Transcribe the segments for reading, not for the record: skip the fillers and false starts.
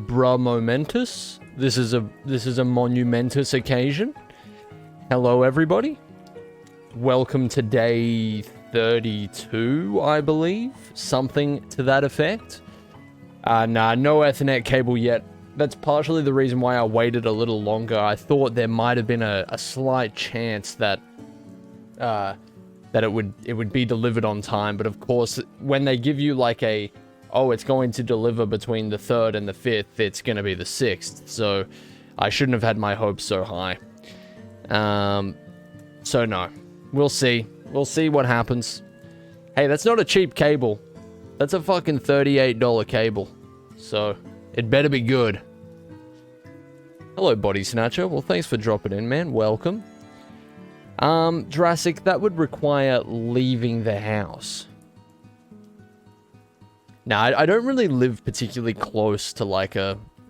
bruh momentous. This is a monumentous occasion. Hello, everybody. Welcome to day 32, I believe. Something to that effect. Nah, no Ethernet cable yet. That's partially the reason why I waited a little longer. I thought there might have been a slight chance that it would be delivered on time, but of course, when they give you like it's going to deliver between the 3rd and the 5th, it's going to be the 6th, so I shouldn't have had my hopes so high. So no, we'll see. We'll see what happens. Hey, that's not a cheap cable. That's a fucking $38 cable, so it better be good. Hello, Body Snatcher. Well, thanks for dropping in, man. Welcome. Jurassic, that would require leaving the house. Now, I don't really live particularly close to like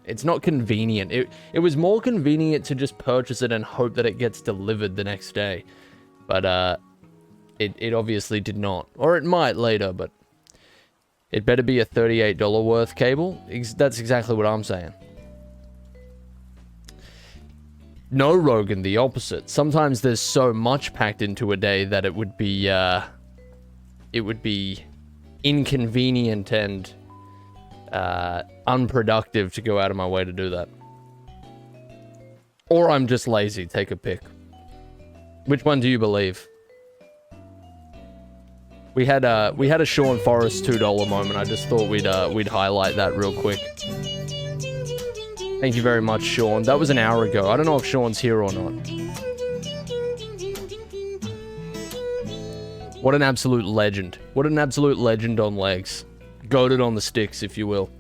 it's not convenient. It was more convenient to just purchase it and hope that it gets delivered the next day. But, it obviously did not. Or it might later, but it better be a $38 worth cable. That's exactly what I'm saying. No, Rogan, the opposite. Sometimes there's so much packed into a day that it would be inconvenient and unproductive to go out of my way to do that. Or I'm just lazy. Take a pick. Which one do you believe? We had a Sean Forrest $2 moment. I just thought we'd highlight that real quick. Thank you very much, Sean. That was an hour ago. I don't know if Sean's here or not. What an absolute legend. What an absolute legend on legs. Goated on the sticks, if you will.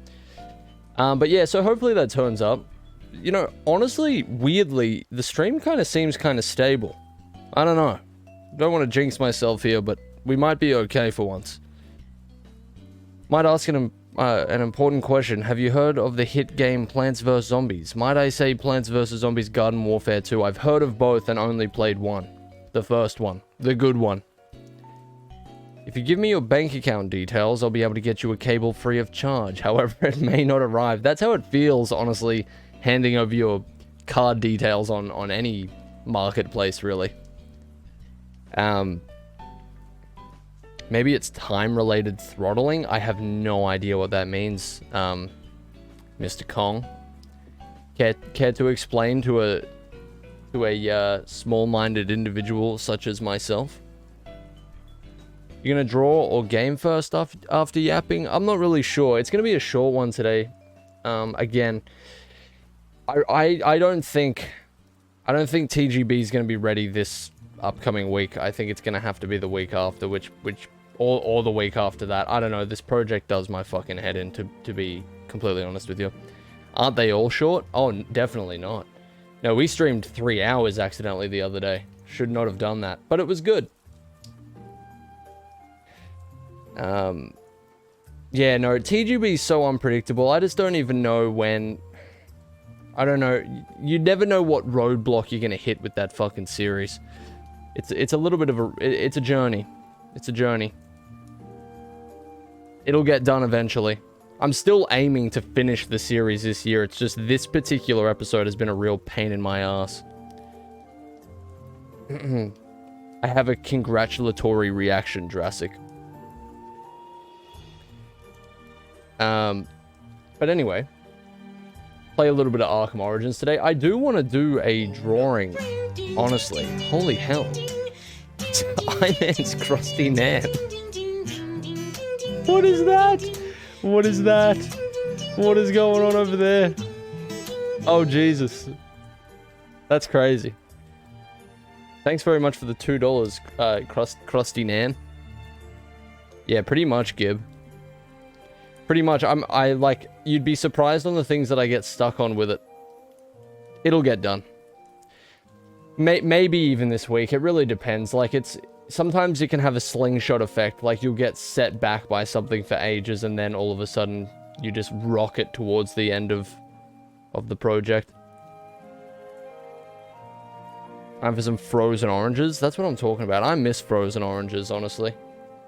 But yeah, so hopefully that turns up. You know, honestly, weirdly, the stream kind of seems kind of stable. I don't know. Don't want to jinx myself here, but we might be okay for once. Might ask an important question. Have you heard of the hit game Plants vs. Zombies? Might I say Plants vs. Zombies Garden Warfare 2? I've heard of both and only played one. The first one. The good one. If you give me your bank account details, I'll be able to get you a cable free of charge. However, it may not arrive. That's how it feels, honestly, handing over your card details on any marketplace, really. Maybe it's time-related throttling. I have no idea what that means, Mr. Kong. Care to explain to a small-minded individual such as myself? You're gonna draw or game first after yapping? I'm not really sure. It's gonna be a short one today. Again, I don't think TGB is gonna be ready this upcoming week. I think it's gonna have to be the week after, or the week after that. I don't know. This project does my fucking head in, to be completely honest with you. Aren't they all short? Oh, definitely not. No, we streamed 3 hours accidentally the other day. Should not have done that, but it was good. Yeah, no, TGB is so unpredictable. I just don't even know when... I don't know. You never know what roadblock you're gonna hit with that fucking series. It's a little bit of a... It's a journey. It's a journey. It'll get done eventually. I'm still aiming to finish the series this year. It's just this particular episode has been a real pain in my ass. I have a congratulatory reaction, Jurassic. But anyway. Play a little bit of Arkham Origins today. I do want to do a drawing, honestly. Holy hell. Iman's crusty man. What is that? What is that? What is going on over there? Oh, Jesus. That's crazy. Thanks very much for the $2, crusty nan. Yeah, pretty much, Gib. Pretty much. You'd be surprised on the things that I get stuck on with it. It'll get done. Maybe even this week. It really depends. Like, sometimes it can have a slingshot effect. Like, you'll get set back by something for ages, and then all of a sudden, you just rocket towards the end of the project. Time for some frozen oranges. That's what I'm talking about. I miss frozen oranges, honestly.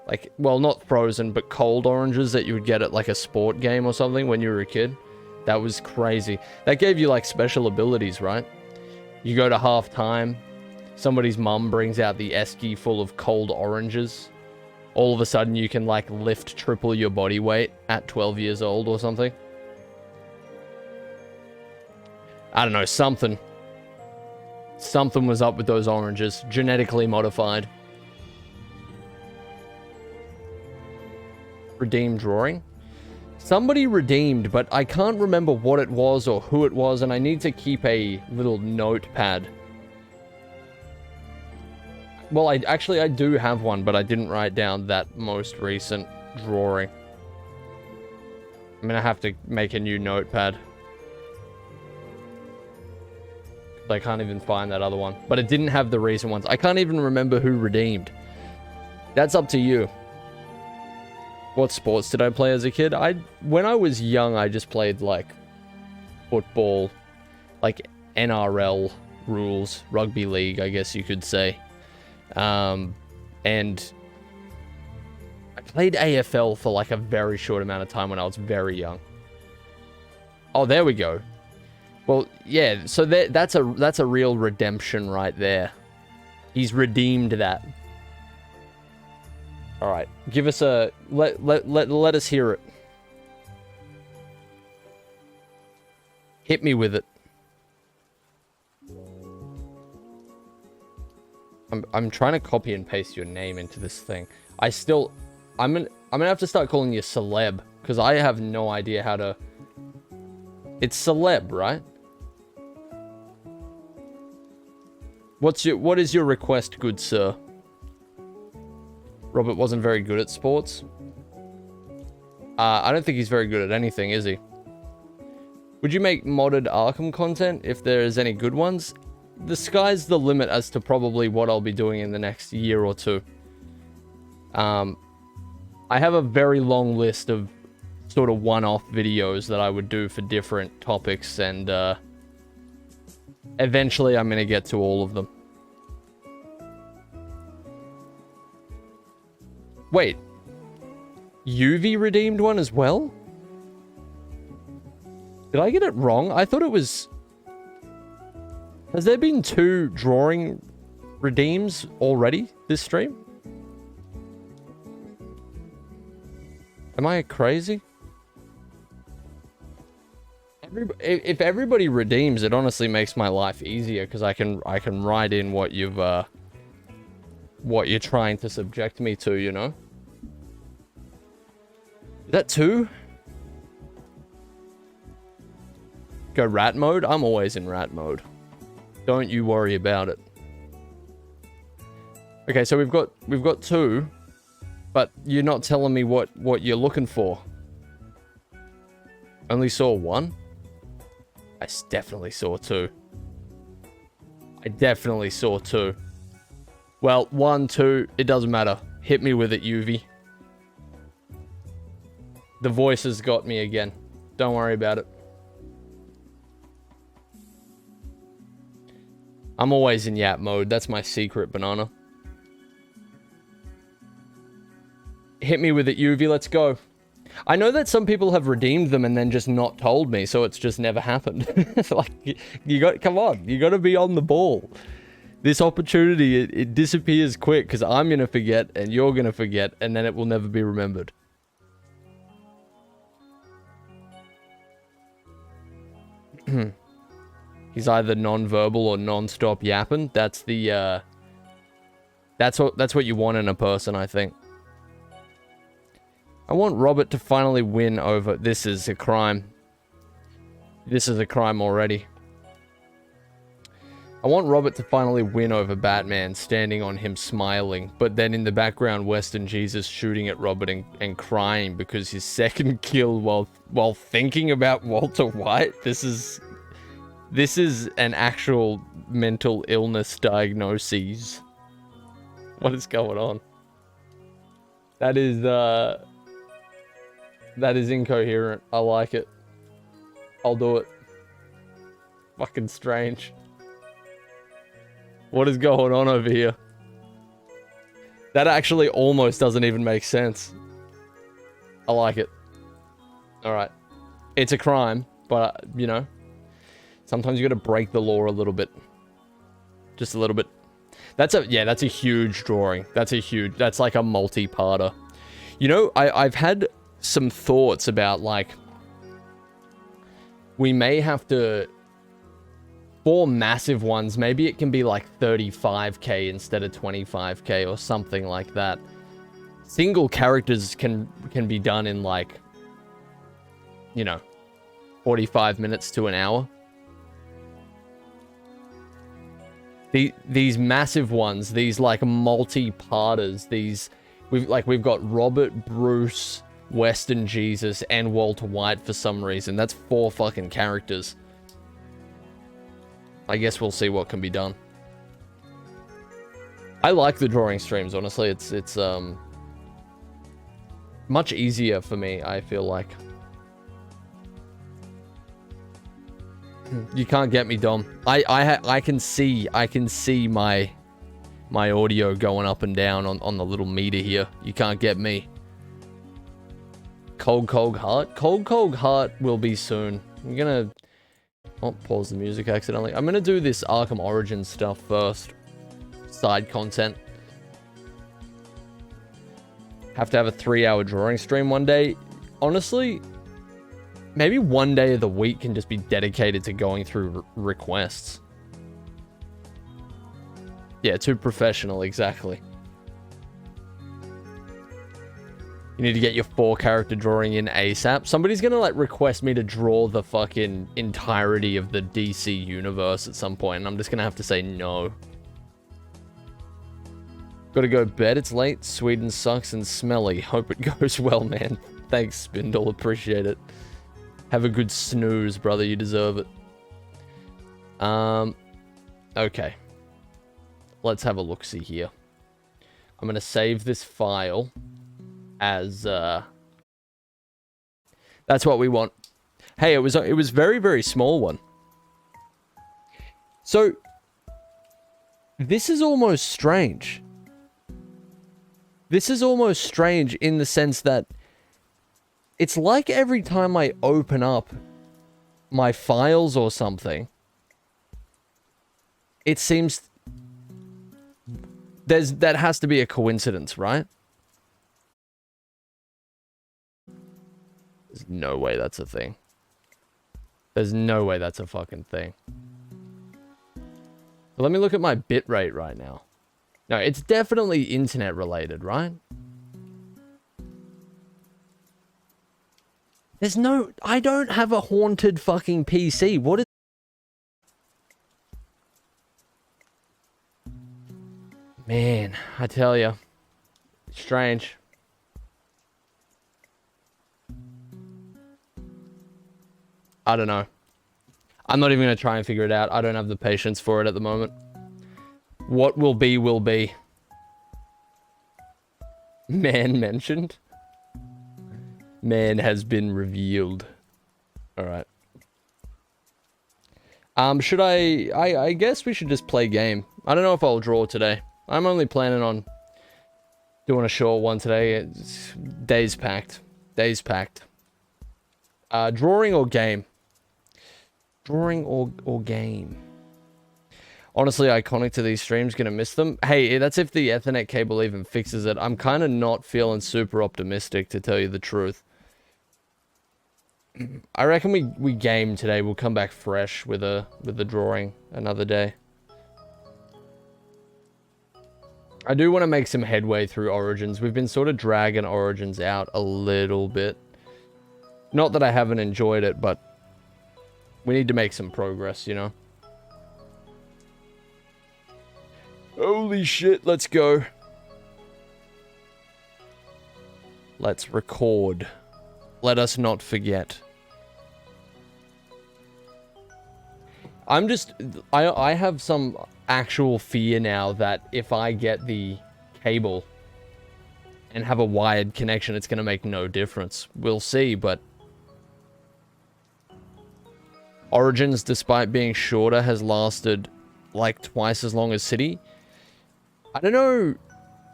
Like, well, not frozen, but cold oranges that you would get at, like, a sport game or something when you were a kid. That was crazy. That gave you, like, special abilities, right? You go to half-time, somebody's mum brings out the esky full of cold oranges. All of a sudden, you can, like, lift triple your body weight at 12 years old or something. I don't know, something. Something was up with those oranges. Genetically modified. Redeemed drawing? Somebody redeemed, but I can't remember what it was or who it was, and I need to keep a little notepad. Well, I do have one, but I didn't write down that most recent drawing. I'm gonna have to make a new notepad. I can't even find that other one. But it didn't have the recent ones. I can't even remember who redeemed. That's up to you. What sports did I play as a kid? When I was young, I just played, like, football, like NRL rules, rugby league, I guess you could say. And I played AFL for, like, a very short amount of time when I was very young. Oh, there we go. Well, yeah, so that's a real redemption right there. He's redeemed that. All right, give us a let us hear it. Hit me with it. I'm trying to copy and paste your name into this thing. I'm gonna have to start calling you Celeb because I have no idea how to. It's Celeb, right? What is your request, good sir? Robert wasn't very good at sports. I don't think he's very good at anything, is he? Would you make modded Arkham content if there is any good ones? The sky's the limit as to probably what I'll be doing in the next year or two. I have a very long list of sort of one-off videos that I would do for different topics, and eventually I'm going to get to all of them. Wait. UV redeemed one as well? Did I get it wrong? I thought it was... Has there been 2 drawing redeems already this stream? Am I crazy? If everybody redeems, it honestly makes my life easier because I can write in what you're trying to subject me to, you know? Is that 2? Go rat mode? I'm always in rat mode. Don't you worry about it. Okay, so we've got 2, but you're not telling me what you're looking for. Only saw 1? I definitely saw 2. I definitely saw 2. Well, 1, 2, it doesn't matter. Hit me with it, UV. The voice has got me again. Don't worry about it. I'm always in yap mode. That's my secret, banana. Hit me with it, UV. Let's go. I know that some people have redeemed them and then just not told me, so it's just never happened. Like, come on. You got to be on the ball. This opportunity, it disappears quick because I'm going to forget and you're going to forget, and then it will never be remembered. He's either non-verbal or non-stop yapping. That's the, that's what you want in a person, I think. I want Robert to finally win over... This is a crime. This is a crime already. I want Robert to finally win over Batman, standing on him smiling, but then in the background, Western Jesus shooting at Robert and crying because his second kill while thinking about Walter White. This is an actual mental illness diagnosis. What is going on? That is incoherent. I like it. I'll do it. Fucking strange. What is going on over here? That actually almost doesn't even make sense. I like it. Alright. It's a crime, But, you know, sometimes you got to break the law a little bit. Just a little bit. That's a huge drawing. That's like a multi-parter. You know, I've had some thoughts about, like, we may have to, for massive ones, maybe it can be like 35k instead of 25k or something like that. Single characters can be done in, like, you know, 45 minutes to an hour. These massive ones, these like multi-parters, we've got Robert, Bruce, Western Jesus, and Walter White for some reason. That's 4 fucking characters. I guess we'll see what can be done. I like the drawing streams, honestly. It's much easier for me, I feel like. You can't get me, Dom. I can see my audio going up and down on the little meter here. You can't get me. Cold Heart. Cold Heart will be soon. I'm gonna... Oh, pause the music accidentally. I'm gonna do this Arkham Origins stuff first. Side content. Have to have a 3-hour drawing stream one day. Honestly, maybe one day of the week can just be dedicated to going through requests. Yeah, too professional, exactly. You need to get your 4-character drawing in ASAP. Somebody's gonna, like, request me to draw the fucking entirety of the DC universe at some point, and I'm just gonna have to say no. Gotta go to bed, it's late. Sweden sucks and smelly. Hope it goes well, man. Thanks, Spindle. Appreciate it. Have a good snooze, brother. You deserve it. Okay. Let's have a look-see here. I'm gonna save this file as, that's what we want. Hey, it was very, very small one. So, this is almost strange. This is almost strange in the sense that it's like every time I open up my files or something, it seems that has to be a coincidence, right? There's no way that's a thing. There's no way that's a fucking thing. But let me look at my bitrate right now. No, it's definitely internet related, right? There's no... I don't have a haunted fucking PC. What is... Man, I tell you. Strange. I don't know. I'm not even going to try and figure it out. I don't have the patience for it at the moment. What will be, will be. Man mentioned. Man has been revealed. Alright. Should I guess we should just play game. I don't know if I'll draw today. I'm only planning on doing a short one today. It's days packed. Days packed. Drawing or game? Drawing or game? Honestly, iconic to these streams. Gonna miss them. Hey, that's if the Ethernet cable even fixes it. I'm kind of not feeling super optimistic, to tell you the truth. I reckon we game today. We'll come back fresh with a drawing another day. I do want to make some headway through Origins. We've been sort of dragging Origins out a little bit. Not that I haven't enjoyed it, but we need to make some progress, you know? Holy shit, let's go. Let's record. Let us not forget. I have some actual fear now that if I get the cable and have a wired connection, it's going to make no difference. We'll see, but Origins, despite being shorter, has lasted like twice as long as City. I don't know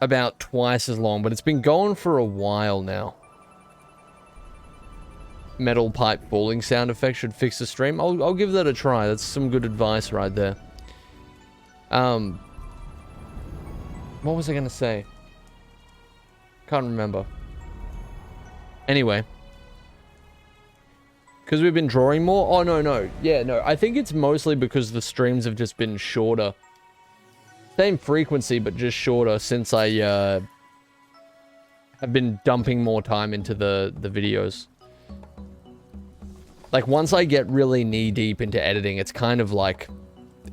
about twice as long, but it's been going for a while now. metal pipe falling sound effect should fix the stream. I'll give that a try. That's some good advice right there. What was I gonna say? Can't remember. Anyway. Because we've been drawing more? Oh, no. Yeah, no. I think it's mostly because the streams have just been shorter. Same frequency, but just shorter since I have been dumping more time into the videos. Like, once I get really knee-deep into editing, it's kind of like...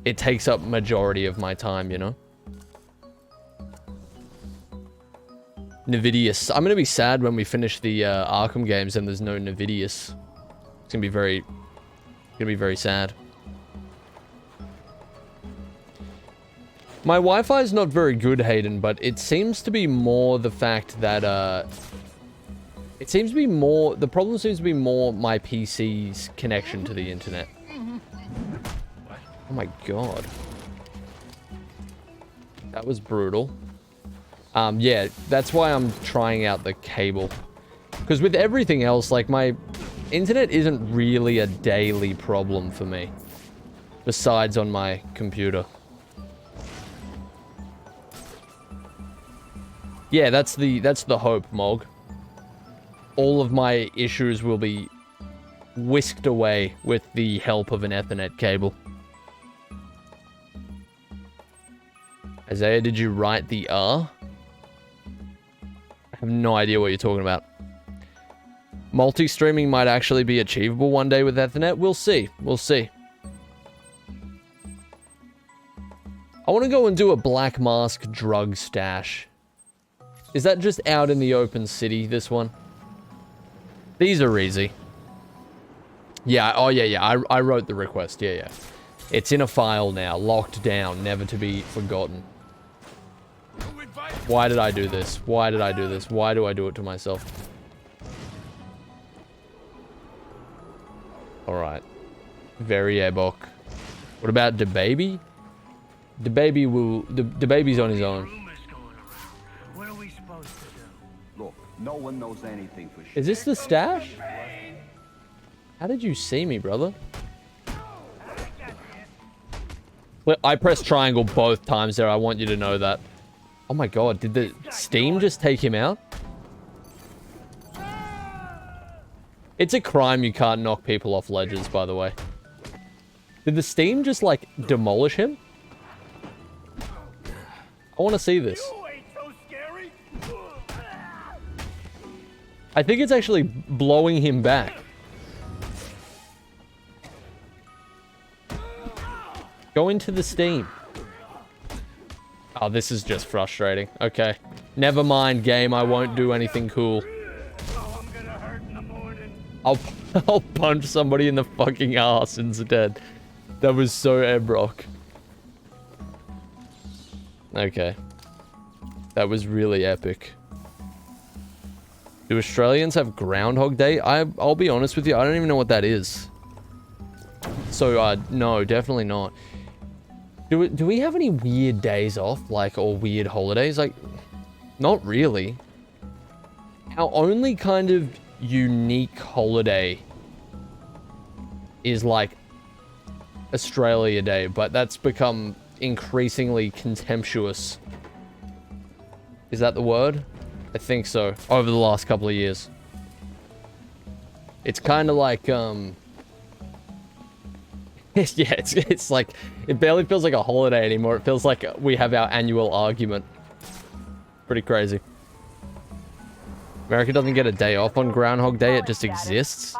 It takes up majority of my time, you know? Nvidius. I'm gonna be sad when we finish the Arkham games and there's no Nvidius. It's gonna be very sad. My Wi-Fi is not very good, Hayden, but it seems to be more the fact that the problem seems to be more my PC's connection to the internet. Oh my god. That was brutal. Yeah, that's why I'm trying out the cable. Because with everything else, like, my internet isn't really a daily problem for me. Besides on my computer. Yeah, that's the hope, Mog. All of my issues will be whisked away with the help of an Ethernet cable. Isaiah, did you write the R? I have no idea what you're talking about. Multi-streaming might actually be achievable one day with Ethernet. We'll see. We'll see. I want to go and do a Black Mask drug stash. Is that just out in the open city, this one? These are easy. Yeah, oh yeah. I wrote the request. Yeah. It's in a file now, locked down, never to be forgotten. Why did I do this? Why did I do this? Why do I do it to myself? Alright. Very Ebok. What about the baby? The baby will... The baby's on his own. What are we supposed to do? Look, no one knows anything for sure. Is this the stash? How did you see me, brother? Well, I pressed triangle both times there. I want you to know that. Oh my god, did the steam just take him out? It's a crime you can't knock people off ledges, by the way. Did the steam just, like, demolish him? I want to see this. I think it's actually blowing him back. Go into the steam. Oh, this is just frustrating. Okay. Never mind, game. I won't do anything cool. Oh, I'm gonna hurt in the morning. I'll punch somebody in the fucking ass instead. That was so Ebrock. Okay. That was really epic. Do Australians have Groundhog Day? I'll be honest with you, I don't even know what that is. So, no, definitely not. Do we have any weird days off, like, or weird holidays? Like, not really. Our only kind of unique holiday is, like, Australia Day, but that's become increasingly contemptuous. Is that the word? I think so. Over the last couple of years. It's kind of like, yeah, it's like, it barely feels like a holiday anymore. It feels like we have our annual argument. Pretty crazy. America doesn't get a day off on Groundhog Day, it just exists.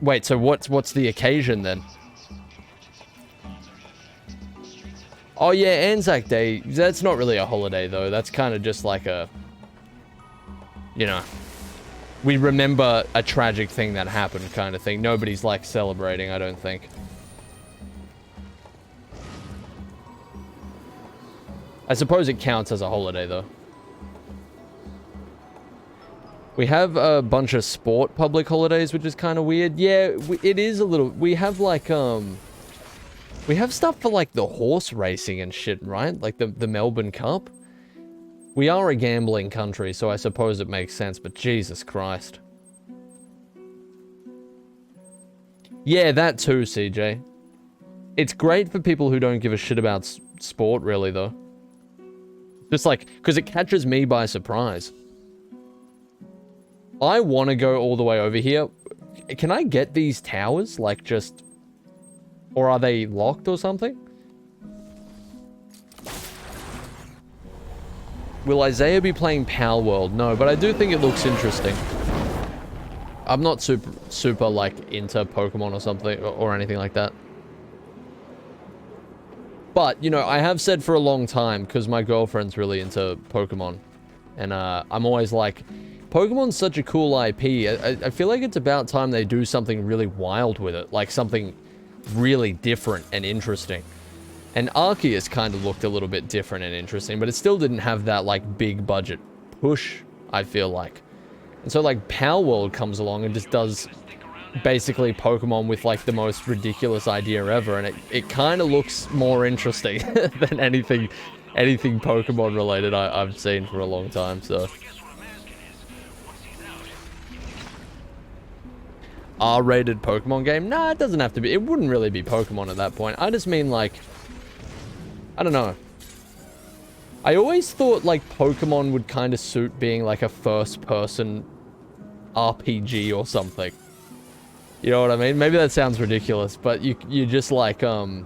Wait, so what's the occasion then? Oh yeah, Anzac Day. That's not really a holiday though. That's kind of just like a, you know, we remember a tragic thing that happened kind of thing. Nobody's like celebrating, I don't think. I suppose it counts as a holiday though. We have a bunch of sport public holidays, which is kind of weird. Yeah, it is a little... We have, like, we have stuff for, like, the horse racing and shit, right? Like, the Melbourne Cup. We are a gambling country, so I suppose it makes sense, but Jesus Christ. Yeah, that too, CJ. It's great for people who don't give a shit about sport, really, though. Just like, because it catches me by surprise. I want to go all the way over here. Can I get these towers? Like, just... Or are they locked or something? Will Eyezayar be playing Power World? No, but I do think it looks interesting. I'm not super like, into Pokemon or something, or anything like that. But, you know, I have said for a long time, because my girlfriend's really into Pokemon. And, I'm always like, Pokemon's such a cool IP. I feel like it's about time they do something really wild with it. Like, something really different and interesting. And Arceus kind of looked a little bit different and interesting, but it still didn't have that, like, big budget push, I feel like. And so, like, Power World comes along and just does basically Pokemon with, like, the most ridiculous idea ever, and it kind of looks more interesting than anything Pokemon related I've seen for a long time, so. R-rated Pokemon game? Nah, it doesn't have to be. It wouldn't really be Pokemon at that point. I just mean, like, I don't know. I always thought, like, Pokemon would kind of suit being, like, a first-person RPG or something. You know what I mean? Maybe that sounds ridiculous, but you just, like, your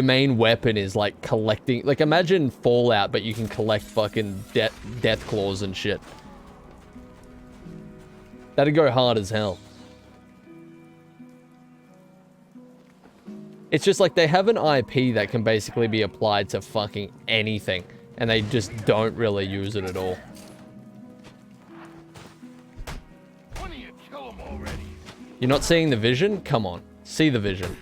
main weapon is, like, collecting... Like, imagine Fallout, but you can collect fucking death claws and shit. That'd go hard as hell. It's just like they have an IP that can basically be applied to fucking anything, and they just don't really use it at all. Why don't you kill him already? You're not seeing the vision? Come on. See the vision.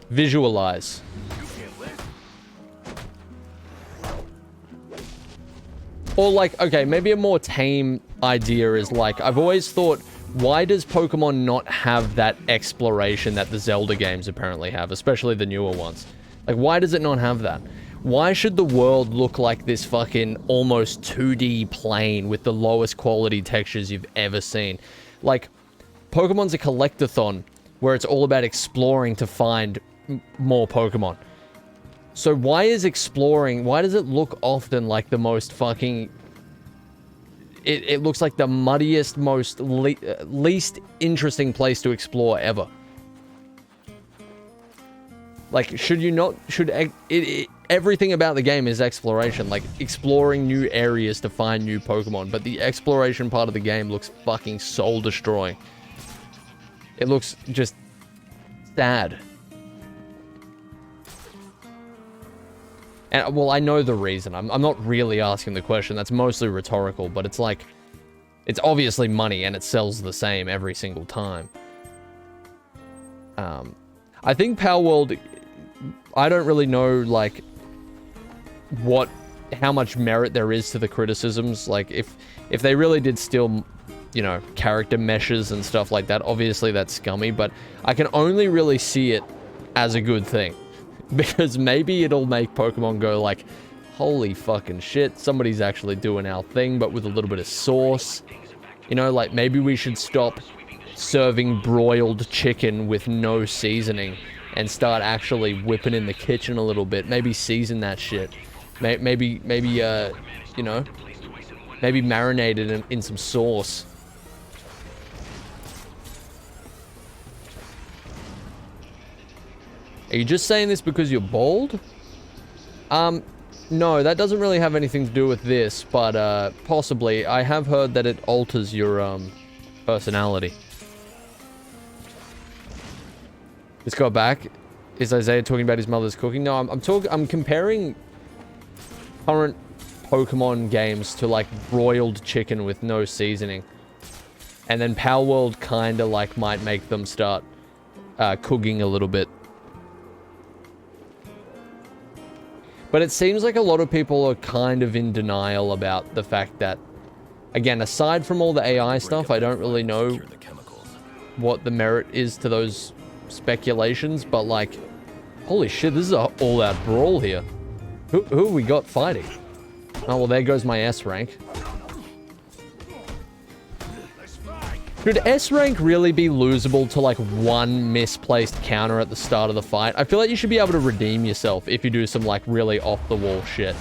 Visualize. Or like, okay, maybe a more tame idea is like, I've always thought, why does Pokemon not have that exploration that the Zelda games apparently have, especially the newer ones? Like, why does it not have that? Why should the world look like this fucking almost 2D plane with the lowest quality textures you've ever seen? Like, Pokemon's a collectathon where it's all about exploring to find more Pokemon. So why is exploring, why does it look often like the most fucking... It looks like the muddiest, most least interesting place to explore ever. Like, everything about the game is exploration, like exploring new areas to find new Pokemon, but the exploration part of the game looks fucking soul-destroying. It looks just sad. And, well, I know the reason. I'm not really asking the question. That's mostly rhetorical, but it's like... It's obviously money, and it sells the same every single time. I think Power World... I don't really know, like... how much merit there is to the criticisms. Like, if they really did steal, you know, character meshes and stuff like that, obviously that's scummy, but I can only really see it as a good thing. Because maybe it'll make Pokemon go like, holy fucking shit, somebody's actually doing our thing, but with a little bit of sauce. You know, like, maybe we should stop serving broiled chicken with no seasoning and start actually whipping in the kitchen a little bit. Maybe season that shit. Maybe you know, maybe marinate it in some sauce. Are you just saying this because you're bald? No, that doesn't really have anything to do with this, but, possibly. I have heard that it alters your, personality. Let's go back. Is Eyezayar talking about his mother's cooking? No, I'm comparing current Pokemon games to, like, broiled chicken with no seasoning. And then Power World kinda, like, might make them start, cooking a little bit. But it seems like a lot of people are kind of in denial about the fact that Again, aside from all the AI stuff, I don't really know what the merit is to those speculations, but like, holy shit, this is an all-out brawl here. Who have we got fighting? Oh, well, there goes my S rank. Could S rank really be losable to like one misplaced counter at the start of the fight? I feel like you should be able to redeem yourself if you do some like really off-the-wall shit.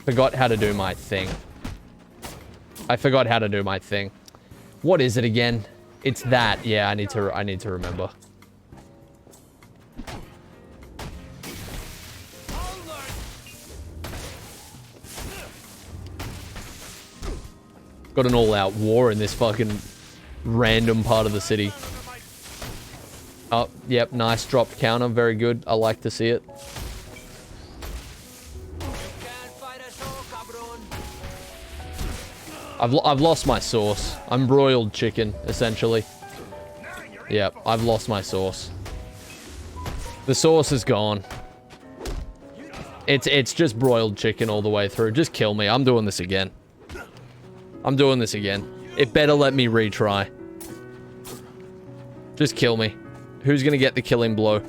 Forgot how to do my thing. I forgot how to do my thing. What is it again? It's that. Yeah, I need to remember. Got an all-out war in this fucking random part of the city. Oh, yep, nice dropped counter. Very good. I like to see it. I've lost my sauce. I'm broiled chicken, essentially. Yep, I've lost my sauce. The sauce is gone. It's just broiled chicken all the way through. Just kill me. I'm doing this again. I'm doing this again. It better let me retry. Just kill me. Who's gonna get the killing blow?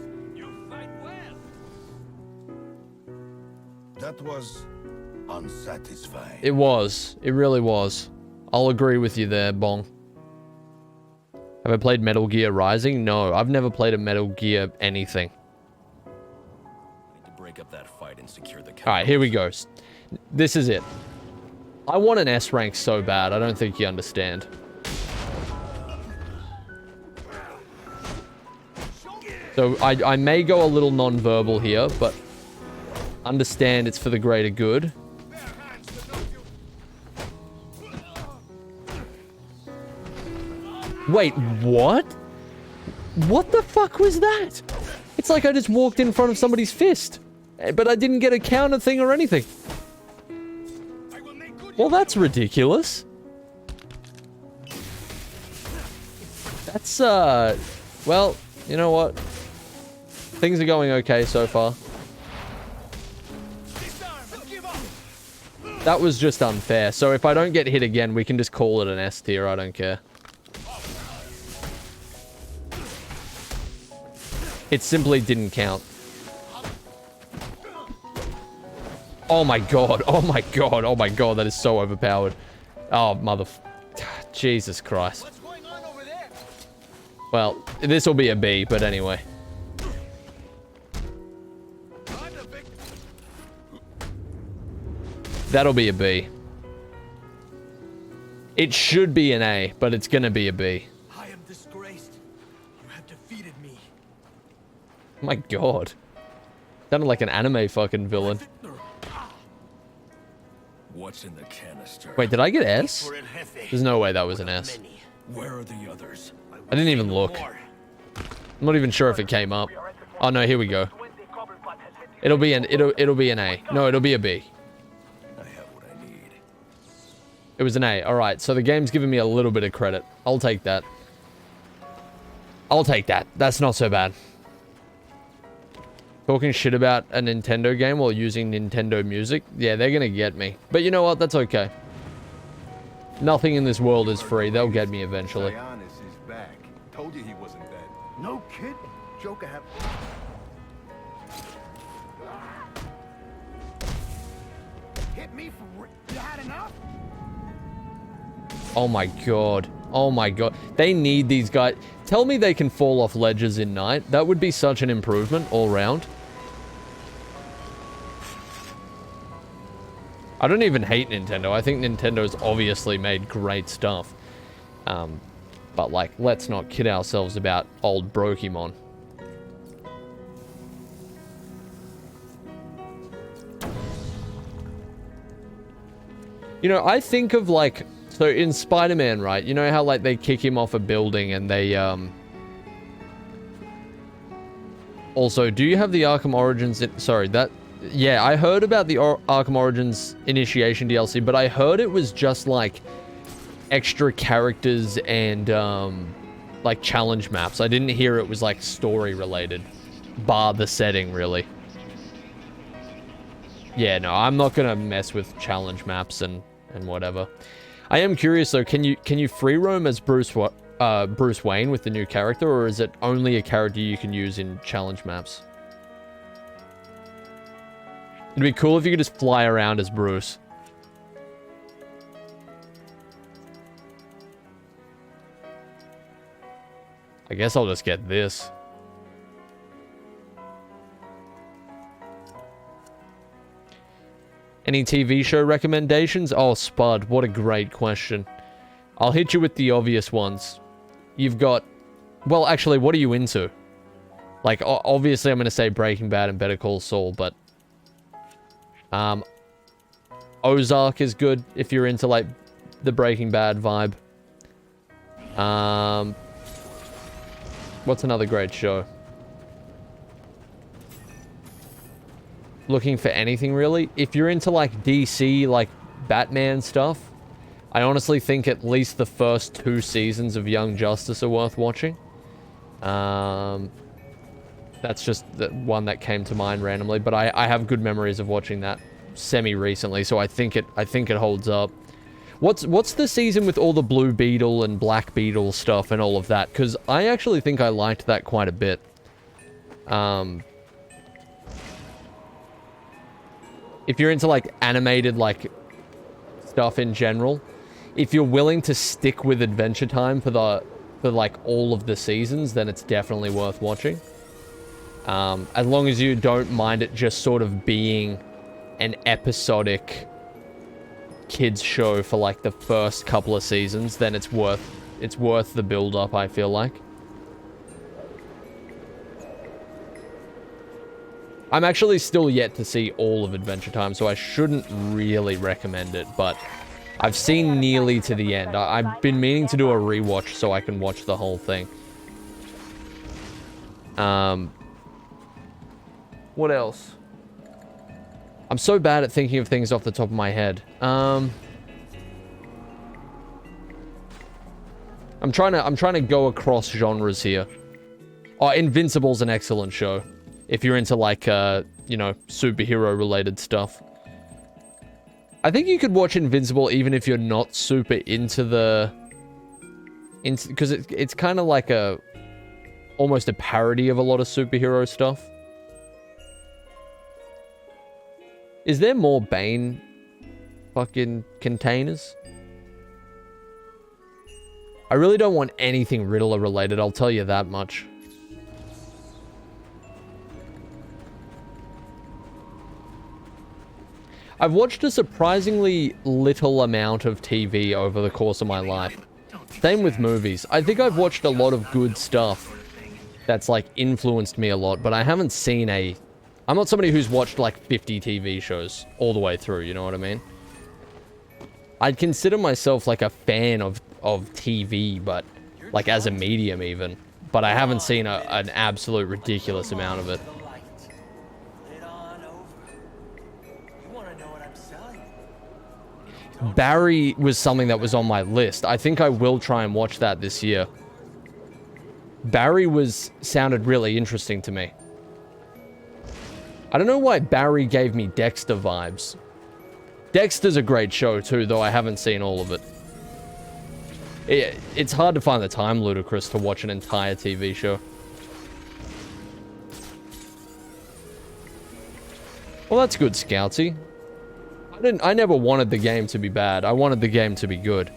That was unsatisfying. It was. It really was. I'll agree with you there, Bong. Have I played Metal Gear Rising? No, I've never played a Metal Gear anything. Need to break up that fight and secure the. Alright, here we go. This is it. I want an S rank so bad, I don't think you understand. So I may go a little non-verbal here, but understand it's for the greater good. Wait, what? What the fuck was that? It's like I just walked in front of somebody's fist, but I didn't get a counter thing or anything. Well, that's ridiculous. That's, well, you know what? Things are going okay so far. That was just unfair. So if I don't get hit again, we can just call it an S tier. I don't care. It simply didn't count. Oh my god. Oh my god. Oh my god. That is so overpowered. Oh, Jesus Christ. Well, this will be a B, but anyway. That'll be a B. It should be an A, but it's gonna be a B. I am disgraced. You have defeated me. Oh my god. Sounded like an anime fucking villain. What's in the canister? Wait, did I get S? There's no way that was an S. Where are the others? I didn't even look. I'm not even sure if it came up. Oh no, here we go. It'll be an A. No, it'll be a B. I have what I need. It was an A. Alright, so the game's giving me a little bit of credit. I'll take that. I'll take that. That's not so bad. Talking shit about a Nintendo game while using Nintendo music? Yeah, they're gonna get me. But you know what? That's okay. Nothing in this world is free. They'll get me eventually. Giannis is back. Told you he wasn't dead. No kid. Joker have. Hit me for. You had enough? Oh my god. Oh my god. They need these guys. Tell me they can fall off ledges in Night. That would be such an improvement all round. I don't even hate Nintendo. I think Nintendo's obviously made great stuff. But like, let's not kid ourselves about old Brokemon. You know, I think of like, so in Spider-Man, right? You know how like they kick him off a building and they, Also, do you have the Arkham Origins, yeah, I heard about the Arkham Origins Initiation DLC, but I heard it was just like extra characters and like challenge maps. I didn't hear it was like story related, bar the setting really. Yeah, no, I'm not gonna mess with challenge maps and whatever. I am curious though, can you free roam as Bruce Wayne with the new character, or is it only a character you can use in challenge maps? It'd be cool if you could just fly around as Bruce. I guess I'll just get this. Any TV show recommendations? Oh, Spud, what a great question. I'll hit you with the obvious ones. You've got... Well, actually, what are you into? Like, obviously I'm going to say Breaking Bad and Better Call Saul, but... Ozark is good if you're into, like, the Breaking Bad vibe. What's another great show? Looking for anything, really? If you're into, like, DC, like, Batman stuff, I honestly think at least the first 2 seasons of Young Justice are worth watching. That's just the one that came to mind randomly, but I have good memories of watching that semi-recently, so I think it holds up. What's the season with all the Blue Beetle and Black Beetle stuff and all of that? Because I actually think I liked that quite a bit. If you're into, like, animated, like, stuff in general, if you're willing to stick with Adventure Time for like, all of the seasons, then it's definitely worth watching. As long as you don't mind it just sort of being an episodic kids show for, like, the first couple of seasons, then it's worth the build-up, I feel like. I'm actually still yet to see all of Adventure Time, so I shouldn't really recommend it, but I've seen nearly to the end. I've been meaning to do a rewatch so I can watch the whole thing. What else? I'm so bad at thinking of things off the top of my head. I'm trying to go across genres here. Oh, Invincible's an excellent show. If you're into, like, you know, superhero-related stuff. I think you could watch Invincible even if you're not super into the... Because it's kind of like almost a parody of a lot of superhero stuff. Is there more Bane fucking containers? I really don't want anything Riddler-related, I'll tell you that much. I've watched a surprisingly little amount of TV over the course of my life. Same with movies. I think I've watched a lot of good stuff that's, like, influenced me a lot, but I haven't seen I'm not somebody who's watched, like, 50 TV shows all the way through, you know what I mean? I'd consider myself, like, a fan of TV, but, like, as a medium even. But I haven't seen an absolute ridiculous amount of it. Barry was something that was on my list. I think I will try and watch that this year. Barry sounded really interesting to me. I don't know why Barry gave me Dexter vibes. Dexter's a great show too, though I haven't seen all of it. It's hard to find the time, Ludicrous, to watch an entire TV show. Well, that's good, Scoutsy. I never wanted the game to be bad. I wanted the game to be good.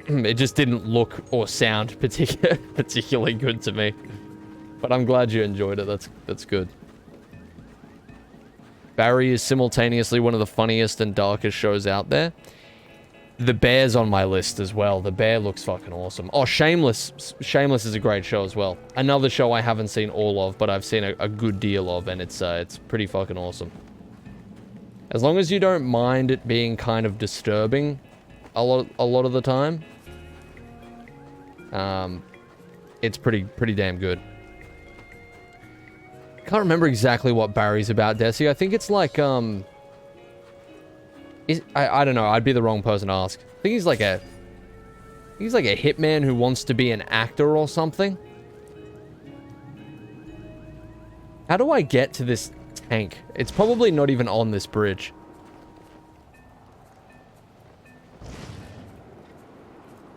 It just didn't look or sound particularly good to me. But I'm glad you enjoyed it. That's good. Barry is simultaneously one of the funniest and darkest shows out there. The Bear's on my list as well. The Bear looks fucking awesome. Oh, Shameless. Shameless is a great show as well. Another show I haven't seen all of, but I've seen a good deal of, and it's pretty fucking awesome. As long as you don't mind it being kind of disturbing a lot of the time, it's pretty damn good. Can't remember exactly what Barry's about, Desi. I think it's like, I don't know. I'd be the wrong person to ask. I think he's like a hitman who wants to be an actor or something. How do I get to this tank? It's probably not even on this bridge.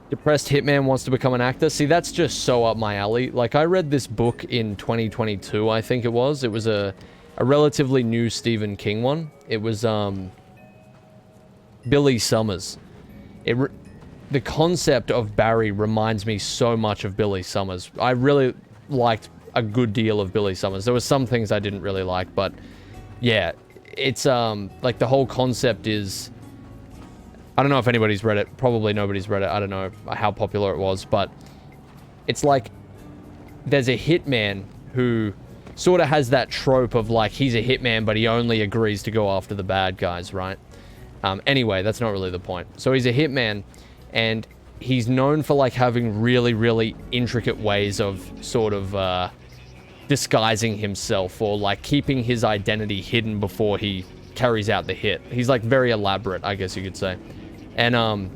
Depressed hitman wants to become an actor. See, that's just so up my alley. Like, I read this book in 2022, I think it was. It was a relatively new Stephen King one. It was, Billy Summers. The concept of Barry reminds me so much of Billy Summers. I really liked a good deal of Billy Summers. There were some things I didn't really like, but yeah, it's, like, the whole concept is... I don't know if anybody's read it. Probably nobody's read it. I don't know how popular it was, but it's like there's a hitman who sort of has that trope of like he's a hitman, but he only agrees to go after the bad guys, right? Anyway, that's not really the point. So he's a hitman, and he's known for like having really, really intricate ways of sort of disguising himself or like keeping his identity hidden before he carries out the hit. He's like very elaborate, I guess you could say. And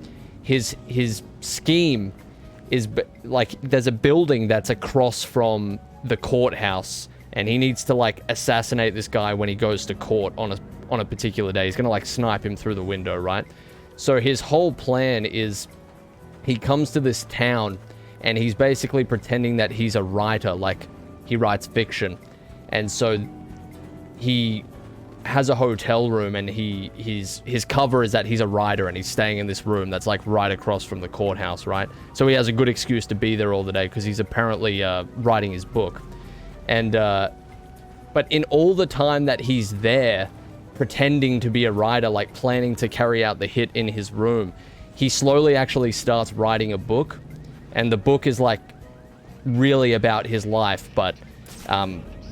his scheme is like there's a building that's across from the courthouse, and he needs to like assassinate this guy when he goes to court on a particular day. He's gonna like snipe him through the window, right? So his whole plan is he comes to this town and he's basically pretending that he's a writer, like he writes fiction. And so he has a hotel room, and his cover is that he's a writer and he's staying in this room that's like right across from the courthouse, right? So he has a good excuse to be there all the day because he's apparently writing his book. And but in all the time that he's there pretending to be a writer, like planning to carry out the hit in his room, he slowly actually starts writing a book, and the book is like really about his life, but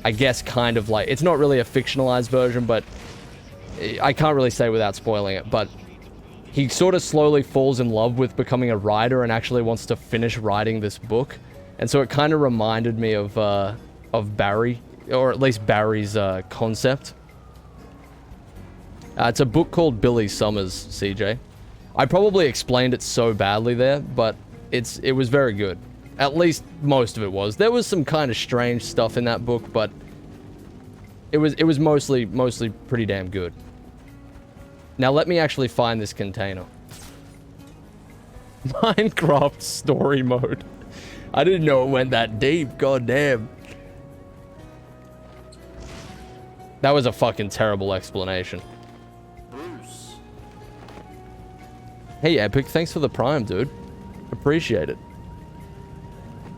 I guess kind of like, it's not really a fictionalized version, but I can't really say without spoiling it, but he sort of slowly falls in love with becoming a writer and actually wants to finish writing this book. And so it kind of reminded me of Barry, or at least Barry's concept. It's a book called Billy Summers, CJ. I probably explained it so badly there, but it was very good. At least most of it was. There was some kind of strange stuff in that book, but it was mostly pretty damn good. Now let me actually find this container. Minecraft story mode. I didn't know it went that deep. God damn. That was a fucking terrible explanation. Bruce. Hey Epic, thanks for the prime, dude. Appreciate it.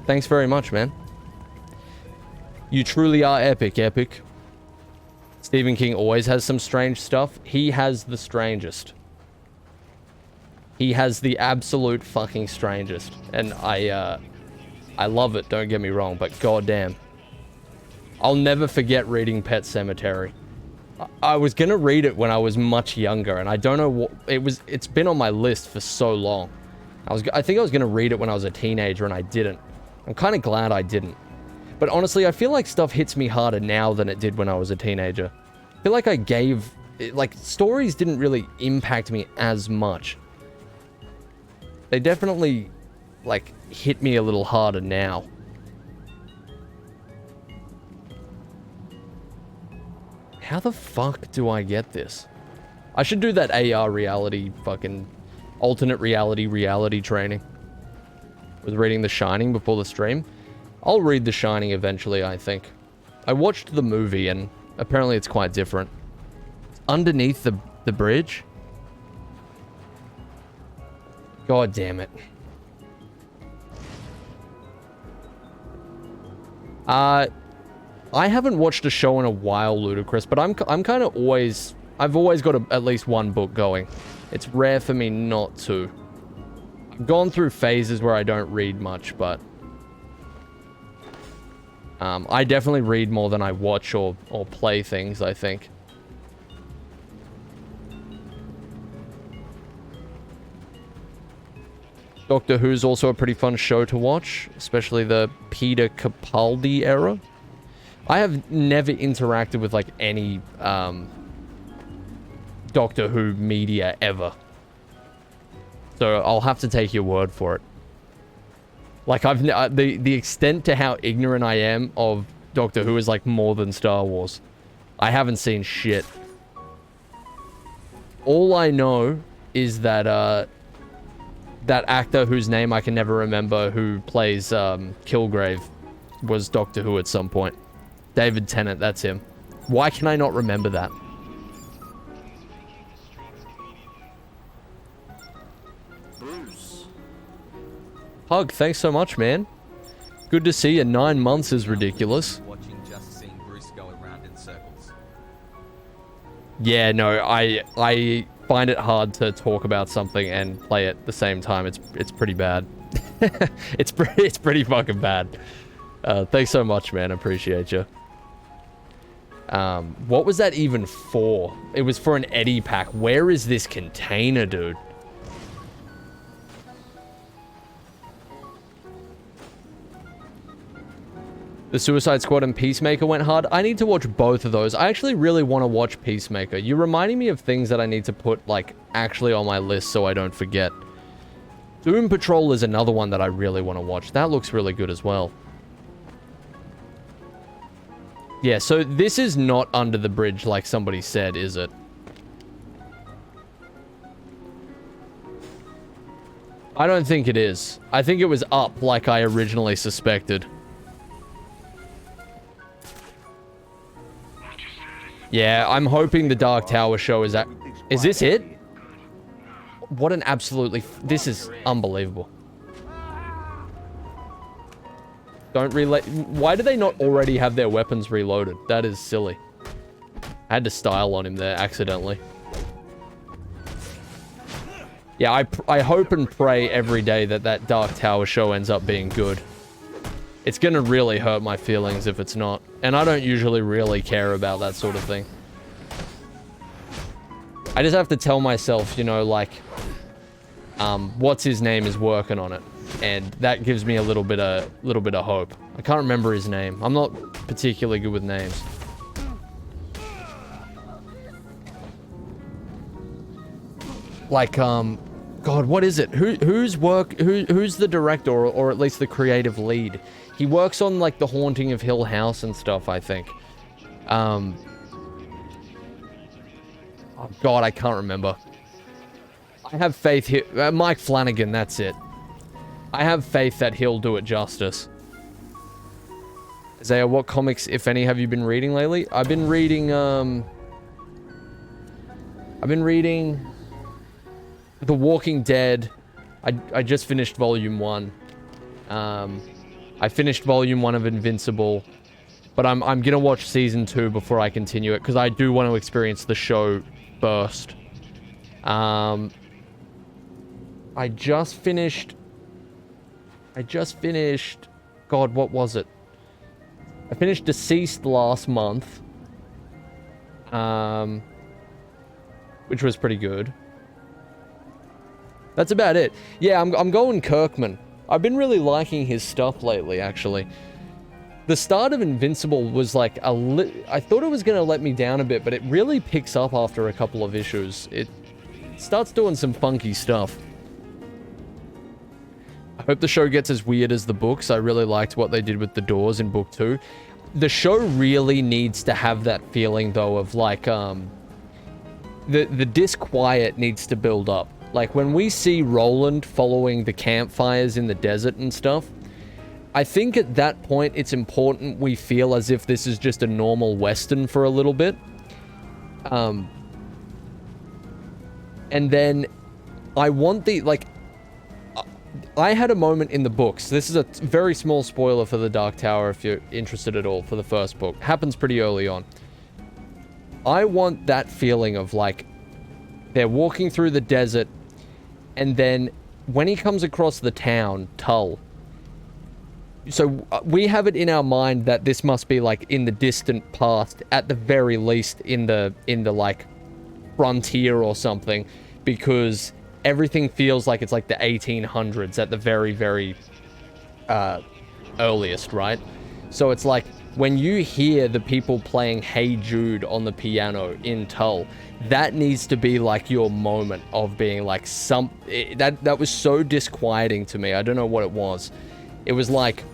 Thanks very much, man. You truly are epic, Epic. Stephen King always has some strange stuff. He has the strangest. He has the absolute fucking strangest. And I love it, don't get me wrong, but goddamn. I'll never forget reading Pet Sematary. I was gonna read it when I was much younger, and I don't know what... It's been on my list for so long. I think I was gonna read it when I was a teenager, and I didn't. I'm kind of glad I didn't. But honestly, I feel like stuff hits me harder now than it did when I was a teenager. I feel like stories didn't really impact me as much. They definitely, like, hit me a little harder now. How the fuck do I get this? I should do that AR reality fucking alternate reality training. With reading The Shining before the stream. I'll read The Shining eventually, I think. I watched the movie, and apparently it's quite different. Underneath the bridge? God damn it. I haven't watched a show in a while, Ludicrous, but I'm kind of always... I've always got at least one book going. It's rare for me not to. I've gone through phases where I don't read much, but... I definitely read more than I watch or play things, I think. Doctor Who's also a pretty fun show to watch, especially the Peter Capaldi era. I have never interacted with, like, any, Doctor Who media ever. So I'll have to take your word for it. Like, the extent to how ignorant I am of Doctor Who is like more than Star Wars. I haven't seen shit. All I know is that that actor whose name I can never remember, who plays Kilgrave, was Doctor Who at some point. David Tennant, that's him. Why can I not remember that? Bruce. Hug, thanks so much, man. Good to see you. 9 months is ridiculous. Watching just seeing Bruce go around in circles. Yeah, no, I find it hard to talk about something and play at the same time. It's pretty bad. it's pretty fucking bad. Thanks so much, man. I appreciate you. What was that even for? It was for an Eddie pack. Where is this container, dude? The Suicide Squad and Peacemaker went hard. I need to watch both of those. I actually really want to watch Peacemaker. You're reminding me of things that I need to put, like, actually on my list so I don't forget. Doom Patrol is another one that I really want to watch. That looks really good as well. Yeah, so this is not under the bridge like somebody said, is it? I don't think it is. I think it was up like I originally suspected. Yeah, I'm hoping the Dark Tower show is that. Is this it? What an absolutely... This is unbelievable. Don't reload... Why do they not already have their weapons reloaded? That is silly. I had to style on him there accidentally. Yeah, I hope and pray every day that that Dark Tower show ends up being good. It's gonna really hurt my feelings if it's not. And I don't usually really care about that sort of thing. I just have to tell myself, you know, like... what's his name is working on it. And that gives me a little bit of hope. I can't remember his name. I'm not particularly good with names. Like, God, what is it? Who's the director or at least the creative lead? He works on, like, The Haunting of Hill House and stuff, I think. Oh, God, I can't remember. I have faith here. Mike Flanagan, that's it. I have faith that he'll do it justice. Eyezayar, what comics, if any, have you been reading lately? I've been reading, The Walking Dead. I just finished Volume 1. I finished Volume 1 of Invincible. But I'm gonna watch Season 2 before I continue it, because I do want to experience the show first. I just finished... God, what was it? I finished Deceased last month. Which was pretty good. That's about it. Yeah, I'm going Kirkman. I've been really liking his stuff lately, actually. The start of Invincible was like I thought it was going to let me down a bit, but it really picks up after a couple of issues. It starts doing some funky stuff. I hope the show gets as weird as the books. I really liked what they did with the doors in book 2. The show really needs to have that feeling, though, of like, the disquiet needs to build up. Like, when we see Roland following the campfires in the desert and stuff, I think at that point it's important we feel as if this is just a normal Western for a little bit. And then I want the, like... I had a moment in the books. This is a very small spoiler for The Dark Tower if you're interested at all for the first book. Happens pretty early on. I want that feeling of, like, they're walking through the desert, and then when he comes across the town, Tull, so we have it in our mind that this must be, like, in the distant past, at the very least in the like, frontier or something, because everything feels like it's like the 1800s at the very, very earliest, right? So it's like, when you hear the people playing Hey Jude on the piano in Tull, that needs to be like your moment of being like that was so disquieting to me. I don't know what it was. It was like,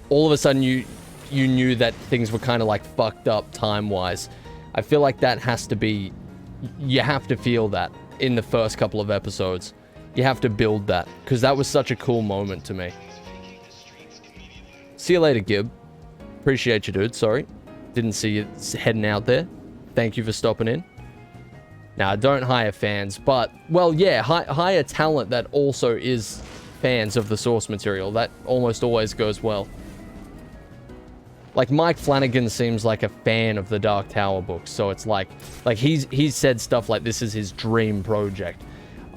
all of a sudden you you knew that things were kind of like fucked up time-wise. I feel like that has to be... You have to feel that in the first couple of episodes. You have to build that, because that was such a cool moment to me. See you later, Gib. Appreciate you, dude. Sorry. Didn't see you heading out there. Thank you for stopping in. Now, don't hire fans, but... Well, yeah, hire talent that also is fans of the source material. That almost always goes well. Like, Mike Flanagan seems like a fan of the Dark Tower books, so it's like he's said stuff like this is his dream project.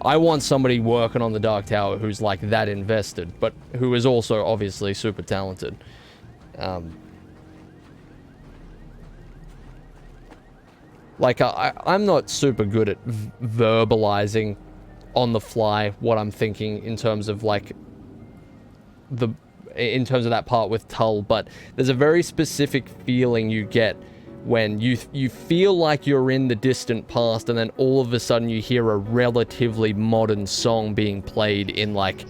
I want somebody working on the Dark Tower who's like that invested, but who is also obviously super talented. Like, I'm not super good at verbalizing on the fly what I'm thinking in terms of like in terms of that part with Tull, but there's a very specific feeling you get when you feel like you're in the distant past, and then all of a sudden you hear a relatively modern song being played in like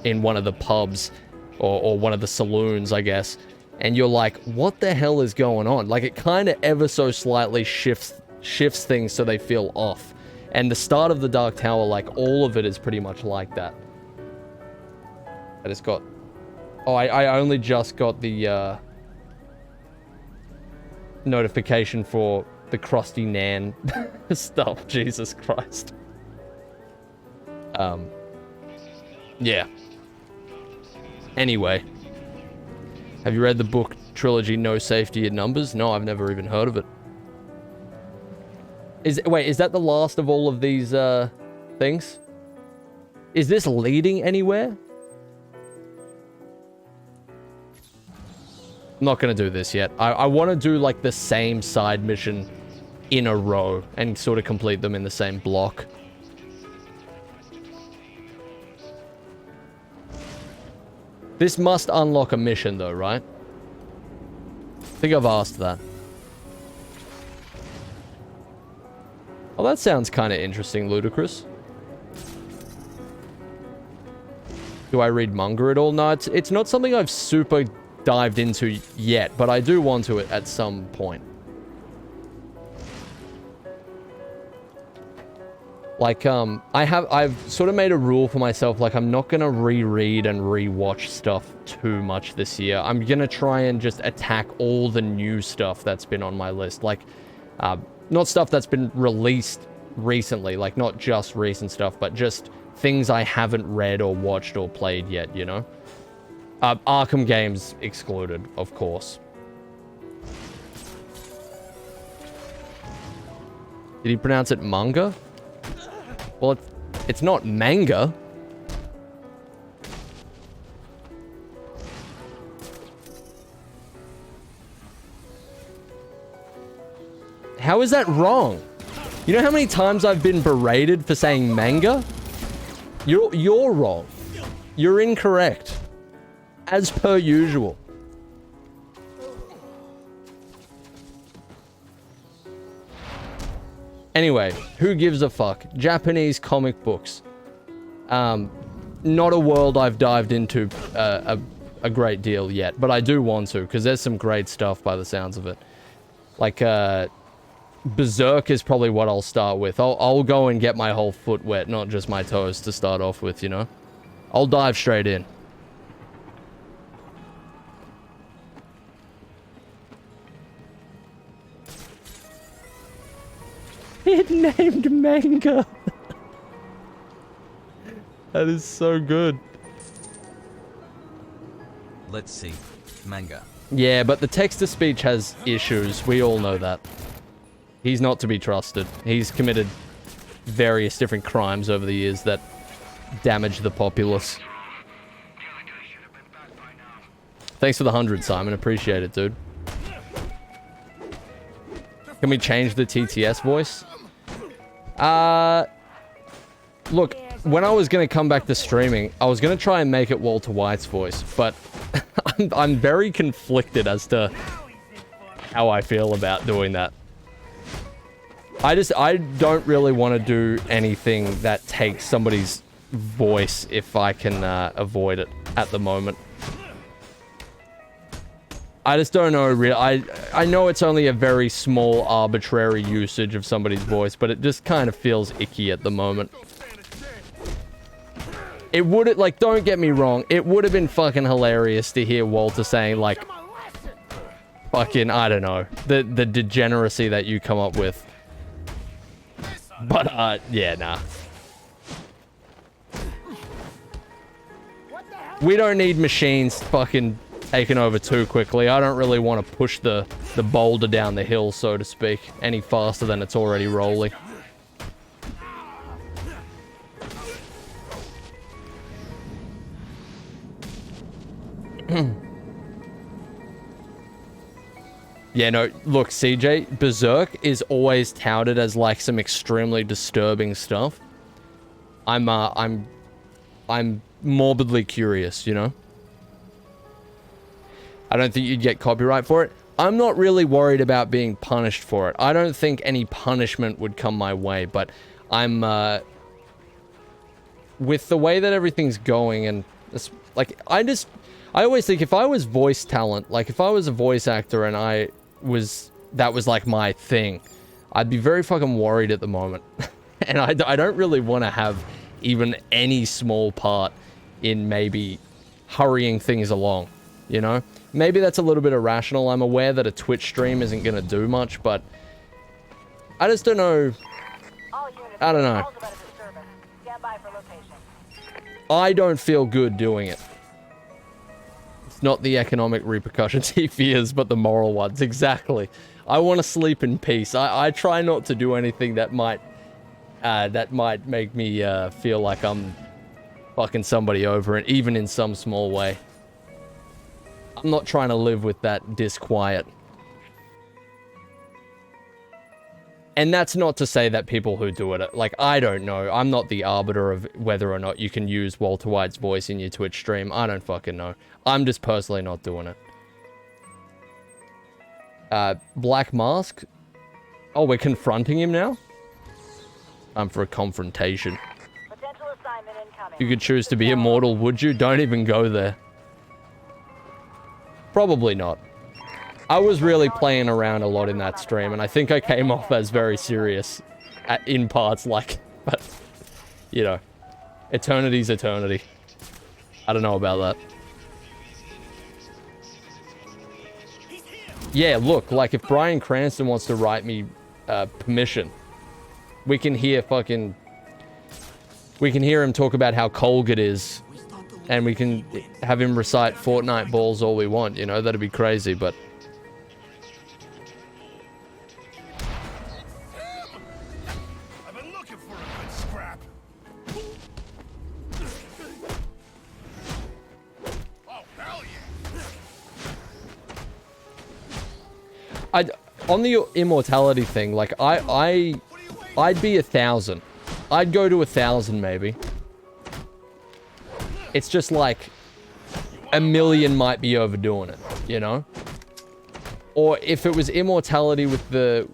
in one of the pubs or one of the saloons, I guess, and you're like, what the hell is going on? Like, it kind of ever so slightly shifts things so they feel off. And the start of the Dark Tower, like, all of it is pretty much like that. I just got... Oh, I only just got the, notification for the Krusty Nan stuff. Jesus Christ. Yeah. Anyway. Have you read the book trilogy No Safety in Numbers? No, I've never even heard of it. Wait, is that the last of all of these, things? Is this leading anywhere? I'm not gonna do this yet. I want to do, like, the same side mission in a row and sort of complete them in the same block. This must unlock a mission, though, right? I think I've asked that. Oh, that sounds kind of interesting, Ludicrous. Do I read manga at all? No, it's not something I've super dived into yet, but I do want to at some point. Like, I've sort of made a rule for myself, like, I'm not gonna reread and rewatch stuff too much this year. I'm gonna try and just attack all the new stuff that's been on my list. Like, not stuff that's been released recently, like, not just recent stuff, but just things I haven't read or watched or played yet, you know? Arkham games excluded, of course. Did he pronounce it manga? Well, it's not manga. How is that wrong? You know how many times I've been berated for saying manga? You're wrong. You're incorrect. As per usual. Anyway, who gives a fuck? Japanese comic books. Not a world I've dived into a great deal yet, but I do want to, because there's some great stuff by the sounds of it. Like, Berserk is probably what I'll start with. I'll go and get my whole foot wet, not just my toes to start off with, you know? I'll dive straight in. It named manga. That is so good. Let's see. Manga. Yeah, but the text-to-speech has issues. We all know that. He's not to be trusted. He's committed various different crimes over the years that damage the populace. Thanks for the 100, Simon. Appreciate it, dude. Can we change the TTS voice? Look, when I was going to come back to streaming, I was going to try and make it Walter White's voice, but I'm very conflicted as to how I feel about doing that. I don't really want to do anything that takes somebody's voice if I can avoid it at the moment. I just don't know. I know it's only a very small arbitrary usage of somebody's voice, but it just kind of feels icky at the moment. It would, like, don't get me wrong, it would have been fucking hilarious to hear Walter saying, like, fucking, I don't know, the degeneracy that you come up with. But, yeah, nah. We don't need machines fucking taking over too quickly. I don't really want to push the boulder down the hill, so to speak, any faster than it's already rolling. Yeah, no, look, CJ, Berserk is always touted as like some extremely disturbing stuff. I'm morbidly curious, you know? I don't think you'd get copyright for it. I'm not really worried about being punished for it. I don't think any punishment would come my way, but I'm, with the way that everything's going and, it's, like, I always think if I was voice talent, like if I was a voice actor and that was like my thing, I'd be very fucking worried at the moment. And I don't really want to have even any small part in maybe hurrying things along, you know? Maybe that's a little bit irrational. I'm aware that a Twitch stream isn't going to do much, but I just don't know. I don't know. I don't feel good doing it. It's not the economic repercussions he fears, but the moral ones. Exactly. I want to sleep in peace. I try not to do anything that might make me feel like I'm fucking somebody over, and even in some small way. I'm not trying to live with that disquiet. And that's not to say that people who do it, like, I don't know. I'm not the arbiter of whether or not you can use Walter White's voice in your Twitch stream. I don't fucking know. I'm just personally not doing it. Black Mask? Oh, we're confronting him now? Time for a confrontation. If you could choose to be immortal, would you? Don't even go there. Probably not. I was really playing around a lot in that stream, and I think I came off as very serious in parts, like, but, you know, eternity's eternity. I don't know about that. Yeah, look, like, if Bryan Cranston wants to write me permission, we can hear him talk about how Colgate is, and we can have him recite Fortnite balls all we want, you know? That'd be crazy, but... I've been looking for a good scrap. Oh, hell yeah. On the immortality thing, like, I'd be 1,000. I'd go to 1,000, maybe. It's just like, 1,000,000 might be overdoing it, you know? Or if it was immortality with the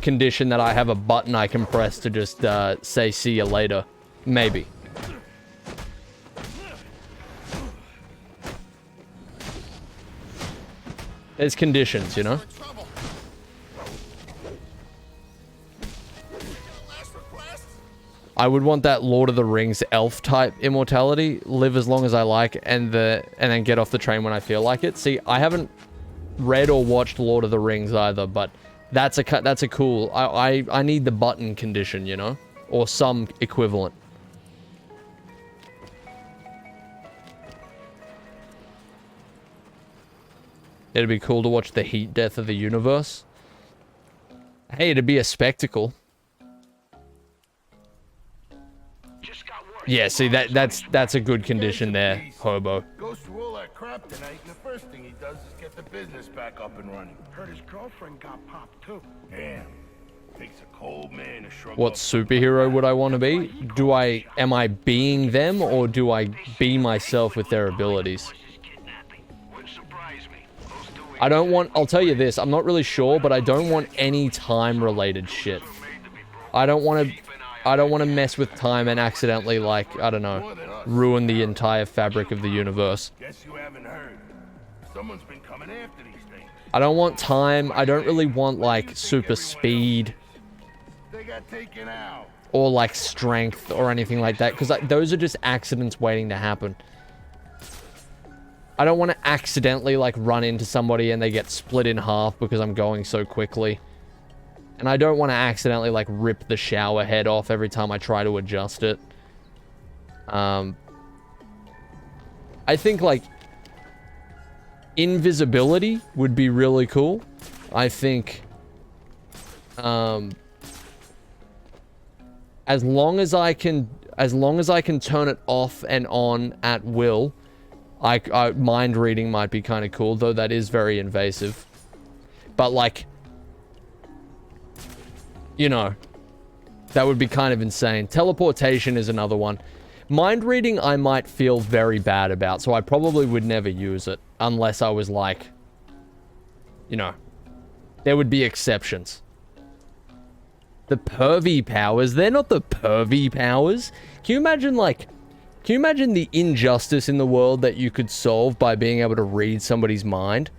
condition that I have a button I can press to just say see you later, maybe. There's conditions, you know? I would want that Lord of the Rings elf type immortality, live as long as I like, and then get off the train when I feel like it. See, I haven't read or watched Lord of the Rings either, but that's a cool. I need the button condition, you know, or some equivalent. It'd be cool to watch the heat death of the universe. Hey, it'd be a spectacle. Yeah, see, that's a good condition there, Hobo. Goes through all that crap tonight, and the first thing he does is get the business back up and running. Heard his girlfriend got popped too. Damn. Takes a cold man to shrug What off superhero would I want to be? Am I being them, or do I be myself with their abilities? I don't want, I'll tell you this, I'm not really sure, but I don't want any time-related shit. I don't want to mess with time and accidentally, like, I don't know, ruin the entire fabric of the universe. Guess you haven't heard. Someone's been coming after these things. I don't want time. I don't really want, like, super speed They got taken out. or, like, strength or anything like that, because those are just accidents waiting to happen. I don't want to accidentally, like, run into somebody and they get split in half because I'm going so quickly. And I don't want to accidentally, like, rip the shower head off every time I try to adjust it. I think, like, invisibility would be really cool. I think, as long as I can turn it off and on at will, mind reading might be kind of cool, though that is very invasive. But, like, you know, that would be kind of insane. Teleportation is another one. Mind reading I might feel very bad about, so I probably would never use it unless I was like, you know, there would be exceptions. The pervy powers, they're not the pervy powers. Can you imagine, like, can you imagine the injustice in the world that you could solve by being able to read somebody's mind?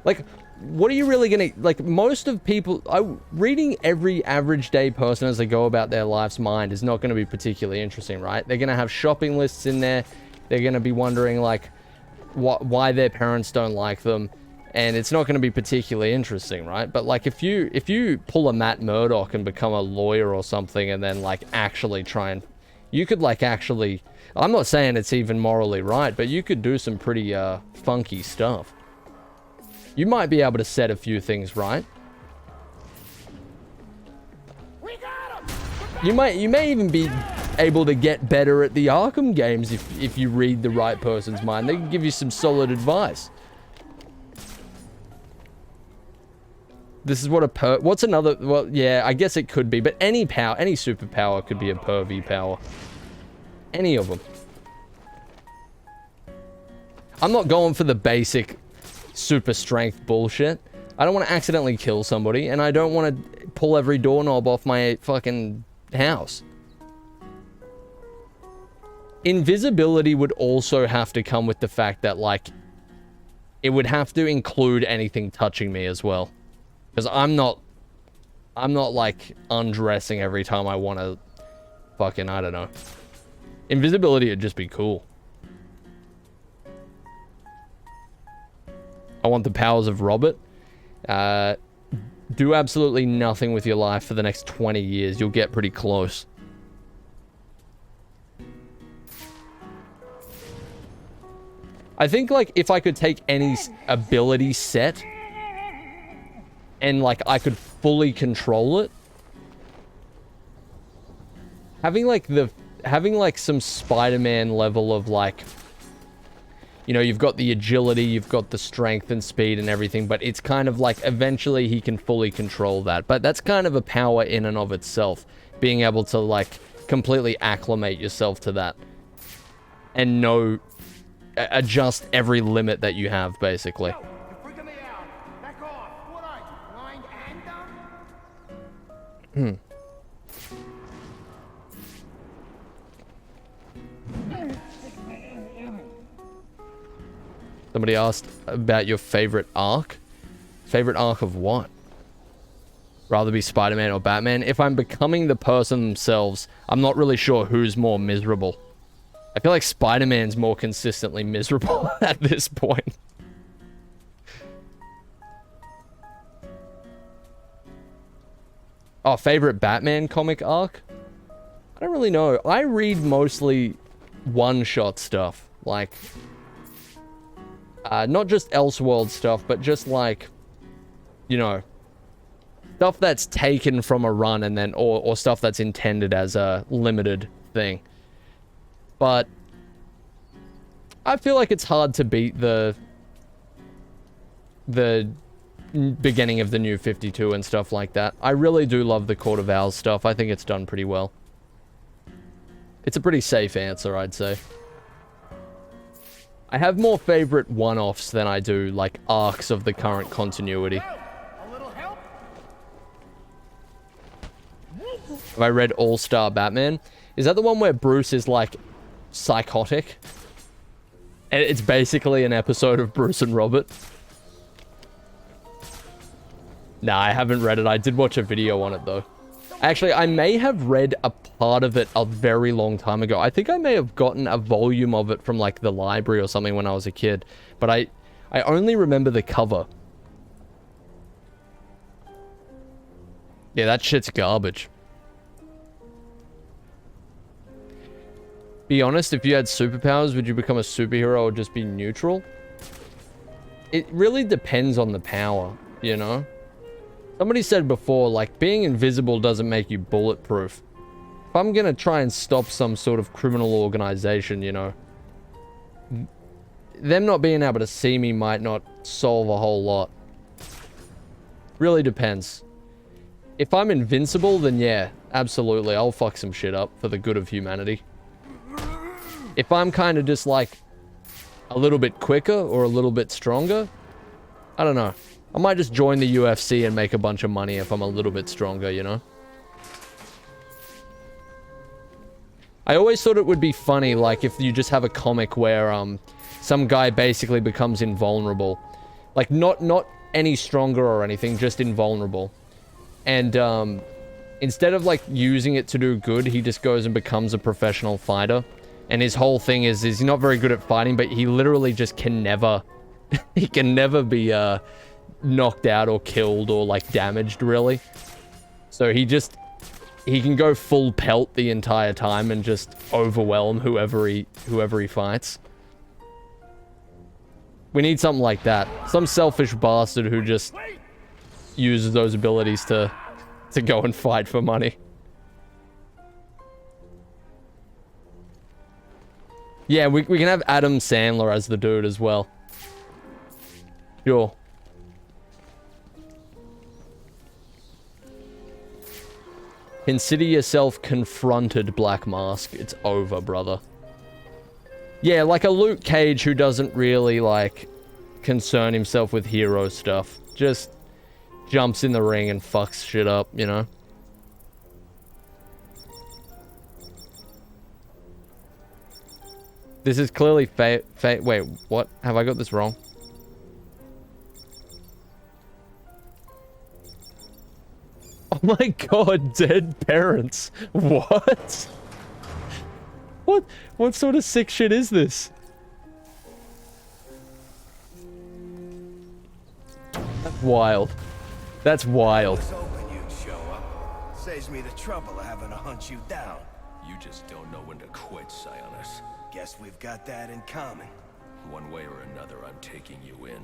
Like, what are you really gonna, like, most of people, reading every average day person as they go about their life's mind is not gonna be particularly interesting, right? They're gonna have shopping lists in there. They're gonna be wondering, like, why their parents don't like them. And it's not gonna be particularly interesting, right? But, like, if you pull a Matt Murdock and become a lawyer or something and then, like, actually try and, you could, like, actually, I'm not saying it's even morally right, but you could do some pretty, funky stuff. You might be able to set a few things right. You may even be able to get better at the Arkham games if you read the right person's mind. They can give you some solid advice. This is what what's another, well, yeah, I guess it could be, but any superpower could be a pervy power. Any of them. I'm not going for the basic super strength bullshit. I don't want to accidentally kill somebody, and I don't want to pull every doorknob off my fucking house. Invisibility would also have to come with the fact that, like, it would have to include anything touching me as well. Because I'm not, like, undressing every time I want to fucking, I don't know. Invisibility would just be cool. I want the powers of Robert. Do absolutely nothing with your life for the next 20 years. You'll get pretty close. I think, like, if I could take any ability set and, like, I could fully control it, having, like, some Spider-Man level of, like, you know, you've got the agility, you've got the strength and speed and everything, but it's kind of like eventually he can fully control that. But that's kind of a power in and of itself, being able to, like, completely acclimate yourself to that and adjust every limit that you have, basically. Yo, you're freaking me out. Back off. What are you, blind and dumb? Somebody asked about your favorite arc. Favorite arc of what? Rather be Spider-Man or Batman? If I'm becoming the person themselves, I'm not really sure who's more miserable. I feel like Spider-Man's more consistently miserable at this point. Oh, favorite Batman comic arc? I don't really know. I read mostly one-shot stuff. Like, not just Elseworld stuff, but just, like, you know, stuff that's taken from a run and then, or stuff that's intended as a limited thing. But I feel like it's hard to beat the beginning of the New 52 and stuff like that. I really do love the Court of Owls stuff. I think it's done pretty well. It's a pretty safe answer, I'd say. I have more favorite one-offs than I do, like, arcs of the current continuity. A little help? Have I read All-Star Batman? Is that the one where Bruce is, like, psychotic. And it's basically an episode of Bruce and Robert. Nah, I haven't read it. I did watch a video on it, though. Actually, I may have read a part of it a very long time ago. I think I may have gotten a volume of it from, like, the library or something when I was a kid. But I only remember the cover. Yeah, that shit's garbage. Be honest, if you had superpowers, would you become a superhero or just be neutral? It really depends on the power, you know? Somebody said before, like, being invisible doesn't make you bulletproof. If I'm gonna try and stop some sort of criminal organization, you know, them not being able to see me might not solve a whole lot. Really depends. If I'm invincible, then yeah, absolutely, I'll fuck some shit up for the good of humanity. If I'm kind of just like a little bit quicker or a little bit stronger, I don't know. I might just join the UFC and make a bunch of money if I'm a little bit stronger, you know? I always thought it would be funny, like, if you just have a comic where, some guy basically becomes invulnerable. Like, not any stronger or anything, just invulnerable. And, instead of, like, using it to do good, he just goes and becomes a professional fighter. And his whole thing is he's not very good at fighting, but he literally just can never... he can never be, knocked out or killed or, like, damaged, really. So he can go full pelt the entire time and just overwhelm whoever he fights. We need something like that. Some selfish bastard who just uses those abilities to go and fight for money. Yeah, we can have Adam Sandler as the dude as well. Sure. Consider yourself confronted, Black Mask. It's over, brother. Yeah, like a Luke Cage who doesn't really, like, concern himself with hero stuff. Just jumps in the ring and fucks shit up, you know? This is clearly wait, what? Have I got this wrong? Oh my god, dead parents. What? What sort of sick shit is this? That's wild. That's wild. I was hoping you'd show up. Saves me the trouble of having to hunt you down. You just don't know when to quit, Sionis. Guess we've got that in common. One way or another, I'm taking you in.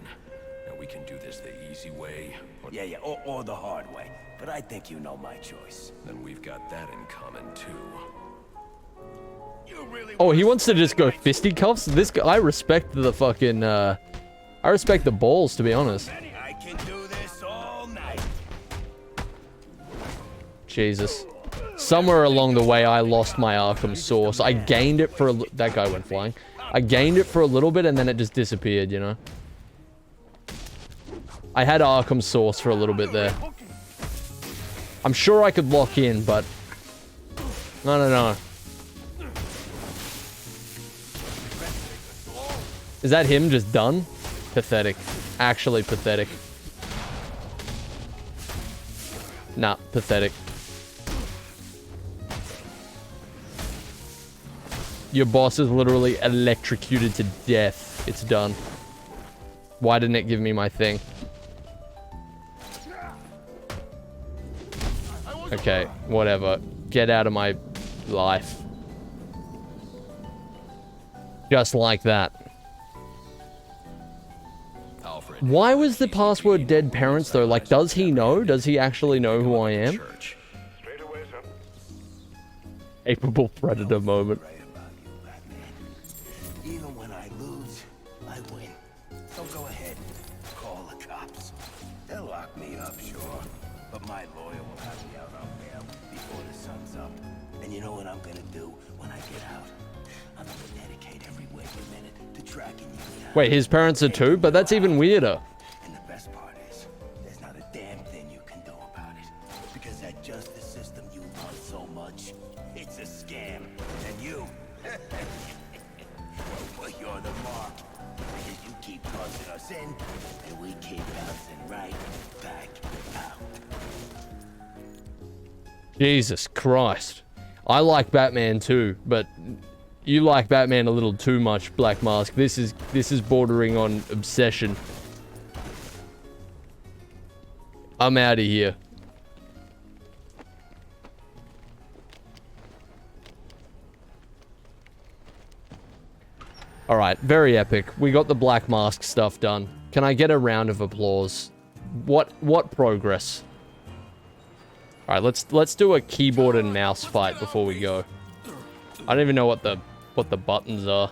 Now we can do this the easy way, or the hard way. But I think you know my choice. then we've got that in common too. You really Oh, he wants to just go fisticuffs? This guy, I respect the fucking, I respect the balls, to be honest. I can do this all night. Jesus. Somewhere along the way, I lost my Arkham Source. I gained it for that guy went flying. I gained it for a little bit, and then it just disappeared, you know? I had Arkham Source for a little bit there. I'm sure I could lock in, but... No. Is that him just done? Pathetic. Actually pathetic. Nah, pathetic. Your boss is literally electrocuted to death. It's done. Why didn't it give me my thing? Okay, whatever. Get out of my life. Just like that. Alfred, Why was the password dead parents though? Like, does he know? Does he actually know who I am? church. Straight away, son. Capable predator moment. Right about you, Batman. Even when I lose, I win. So go ahead, call the cops. They'll lock me up, sure. But my lawyer will have me out on bail before the sun's up. And you know what I'm gonna do when I get out? I'm gonna dedicate every waking minute to tracking you down. Wait, his parents are too? But that's even weirder. And the best part is, there's not a damn thing you can do about it. Because that justice system you love so much, it's a scam. And you, in, and we keep bouncing right back out. Jesus Christ. I like Batman too, but you like Batman a little too much, Black Mask. This is bordering on obsession. I'm out of here. Alright, very epic. We got the Black Mask stuff done. Can I get a round of applause? What progress? Alright, let's do a keyboard and mouse fight before we go. I don't even know what the buttons are.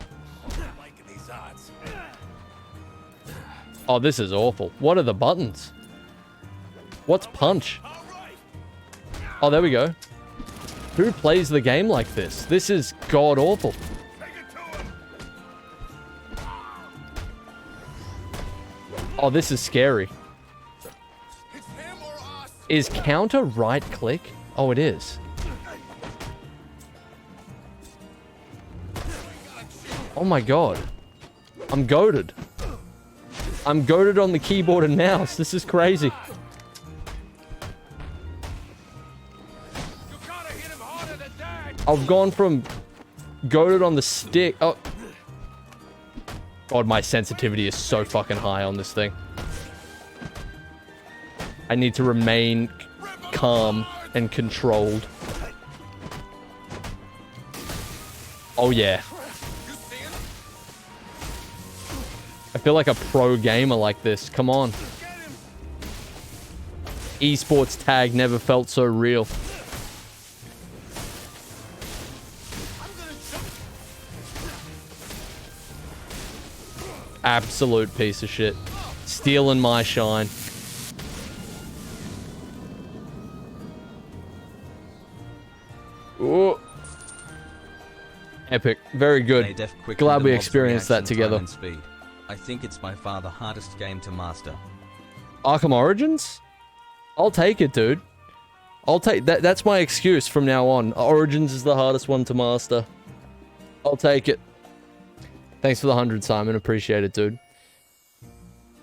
Oh, this is awful. What are the buttons? What's punch? Oh, there we go. Who plays the game like this? This is god awful. Oh, this is scary. Is counter right click? Oh, it is. Oh my god. I'm goated. I'm goated on the keyboard and mouse. This is crazy. I've gone from goated on the stick. Oh. God, my sensitivity is so fucking high on this thing. I need to remain calm and controlled. Oh yeah. I feel like a pro gamer like this. Come on. Esports tag never felt so real. Absolute piece of shit. Stealing my shine. Ooh. Epic. Very good. Glad we experienced that together. I think it's by far the hardest game to master. Arkham Origins? I'll take it, dude. I'll take that. That's my excuse from now on. Origins is the hardest one to master. I'll take it. Thanks for the 100, Simon. Appreciate it, dude.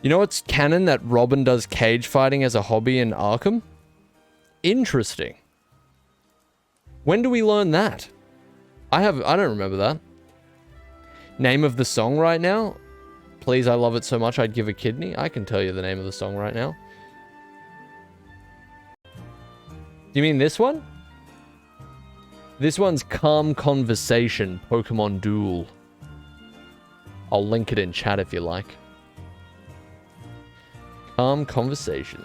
You know what's canon that Robin does cage fighting as a hobby in Arkham? Interesting. When do we learn that? I don't remember that. Name of the song right now? Please, I love it so much I'd give a kidney. I can tell you the name of the song right now. Do you mean this one? This one's Calm Conversation, Pokemon Duel. I'll link it in chat if you like. Calm Conversation.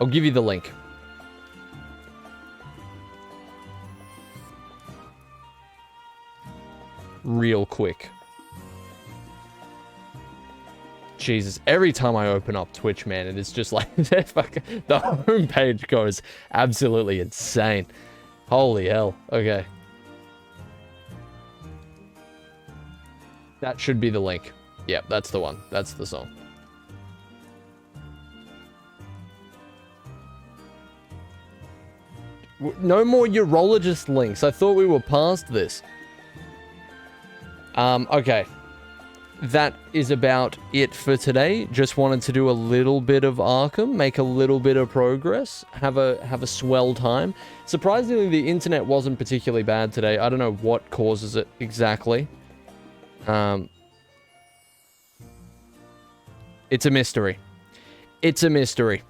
I'll give you the link. Real quick. Jesus, every time I open up Twitch, man, it is just like the homepage goes absolutely insane. Holy hell. Okay. That should be the link. Yep, that's the one. That's the song. No more urologist links. I thought we were past this. Okay. That is about it for today. Just wanted to do a little bit of Arkham, make a little bit of progress, have a swell time. Surprisingly, the internet wasn't particularly bad today. I don't know what causes it exactly. It's a mystery. It's a mystery.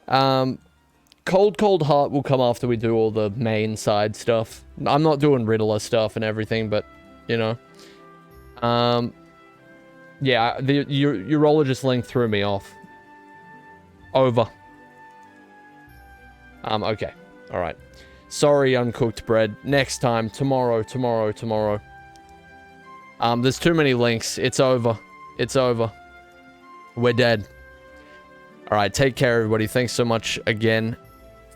Cold Heart will come after we do all the main side stuff. I'm not doing Riddler stuff and everything, but, you know. Yeah, the urologist link threw me off. Over. Okay. Alright. Sorry, uncooked bread. Next time. Tomorrow. There's too many links. It's over. It's over. We're dead. Alright, take care, everybody. Thanks so much again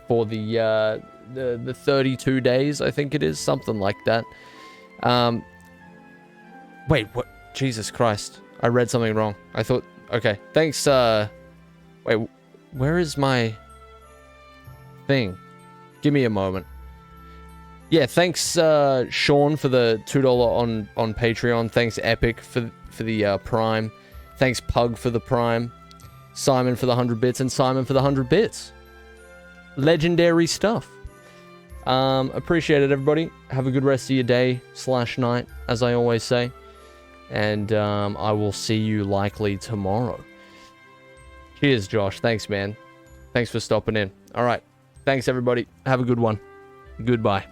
for the 32 days, I think it is. Something like that. Wait, what? Jesus Christ. I read something wrong. I thought... Okay. Thanks, Wait, where is my thing? Give me a moment. Yeah, thanks Sean for the $2 on Patreon. Thanks Epic for the Prime. Thanks Pug for the Prime. Simon for the 100 bits, and Simon for the 100 bits. Legendary stuff. Appreciate it, everybody. Have a good rest of your day / night, as I always say. And I will see you likely tomorrow. Cheers, Josh. Thanks, man. Thanks for stopping in. All right. Thanks, everybody. Have a good one. Goodbye.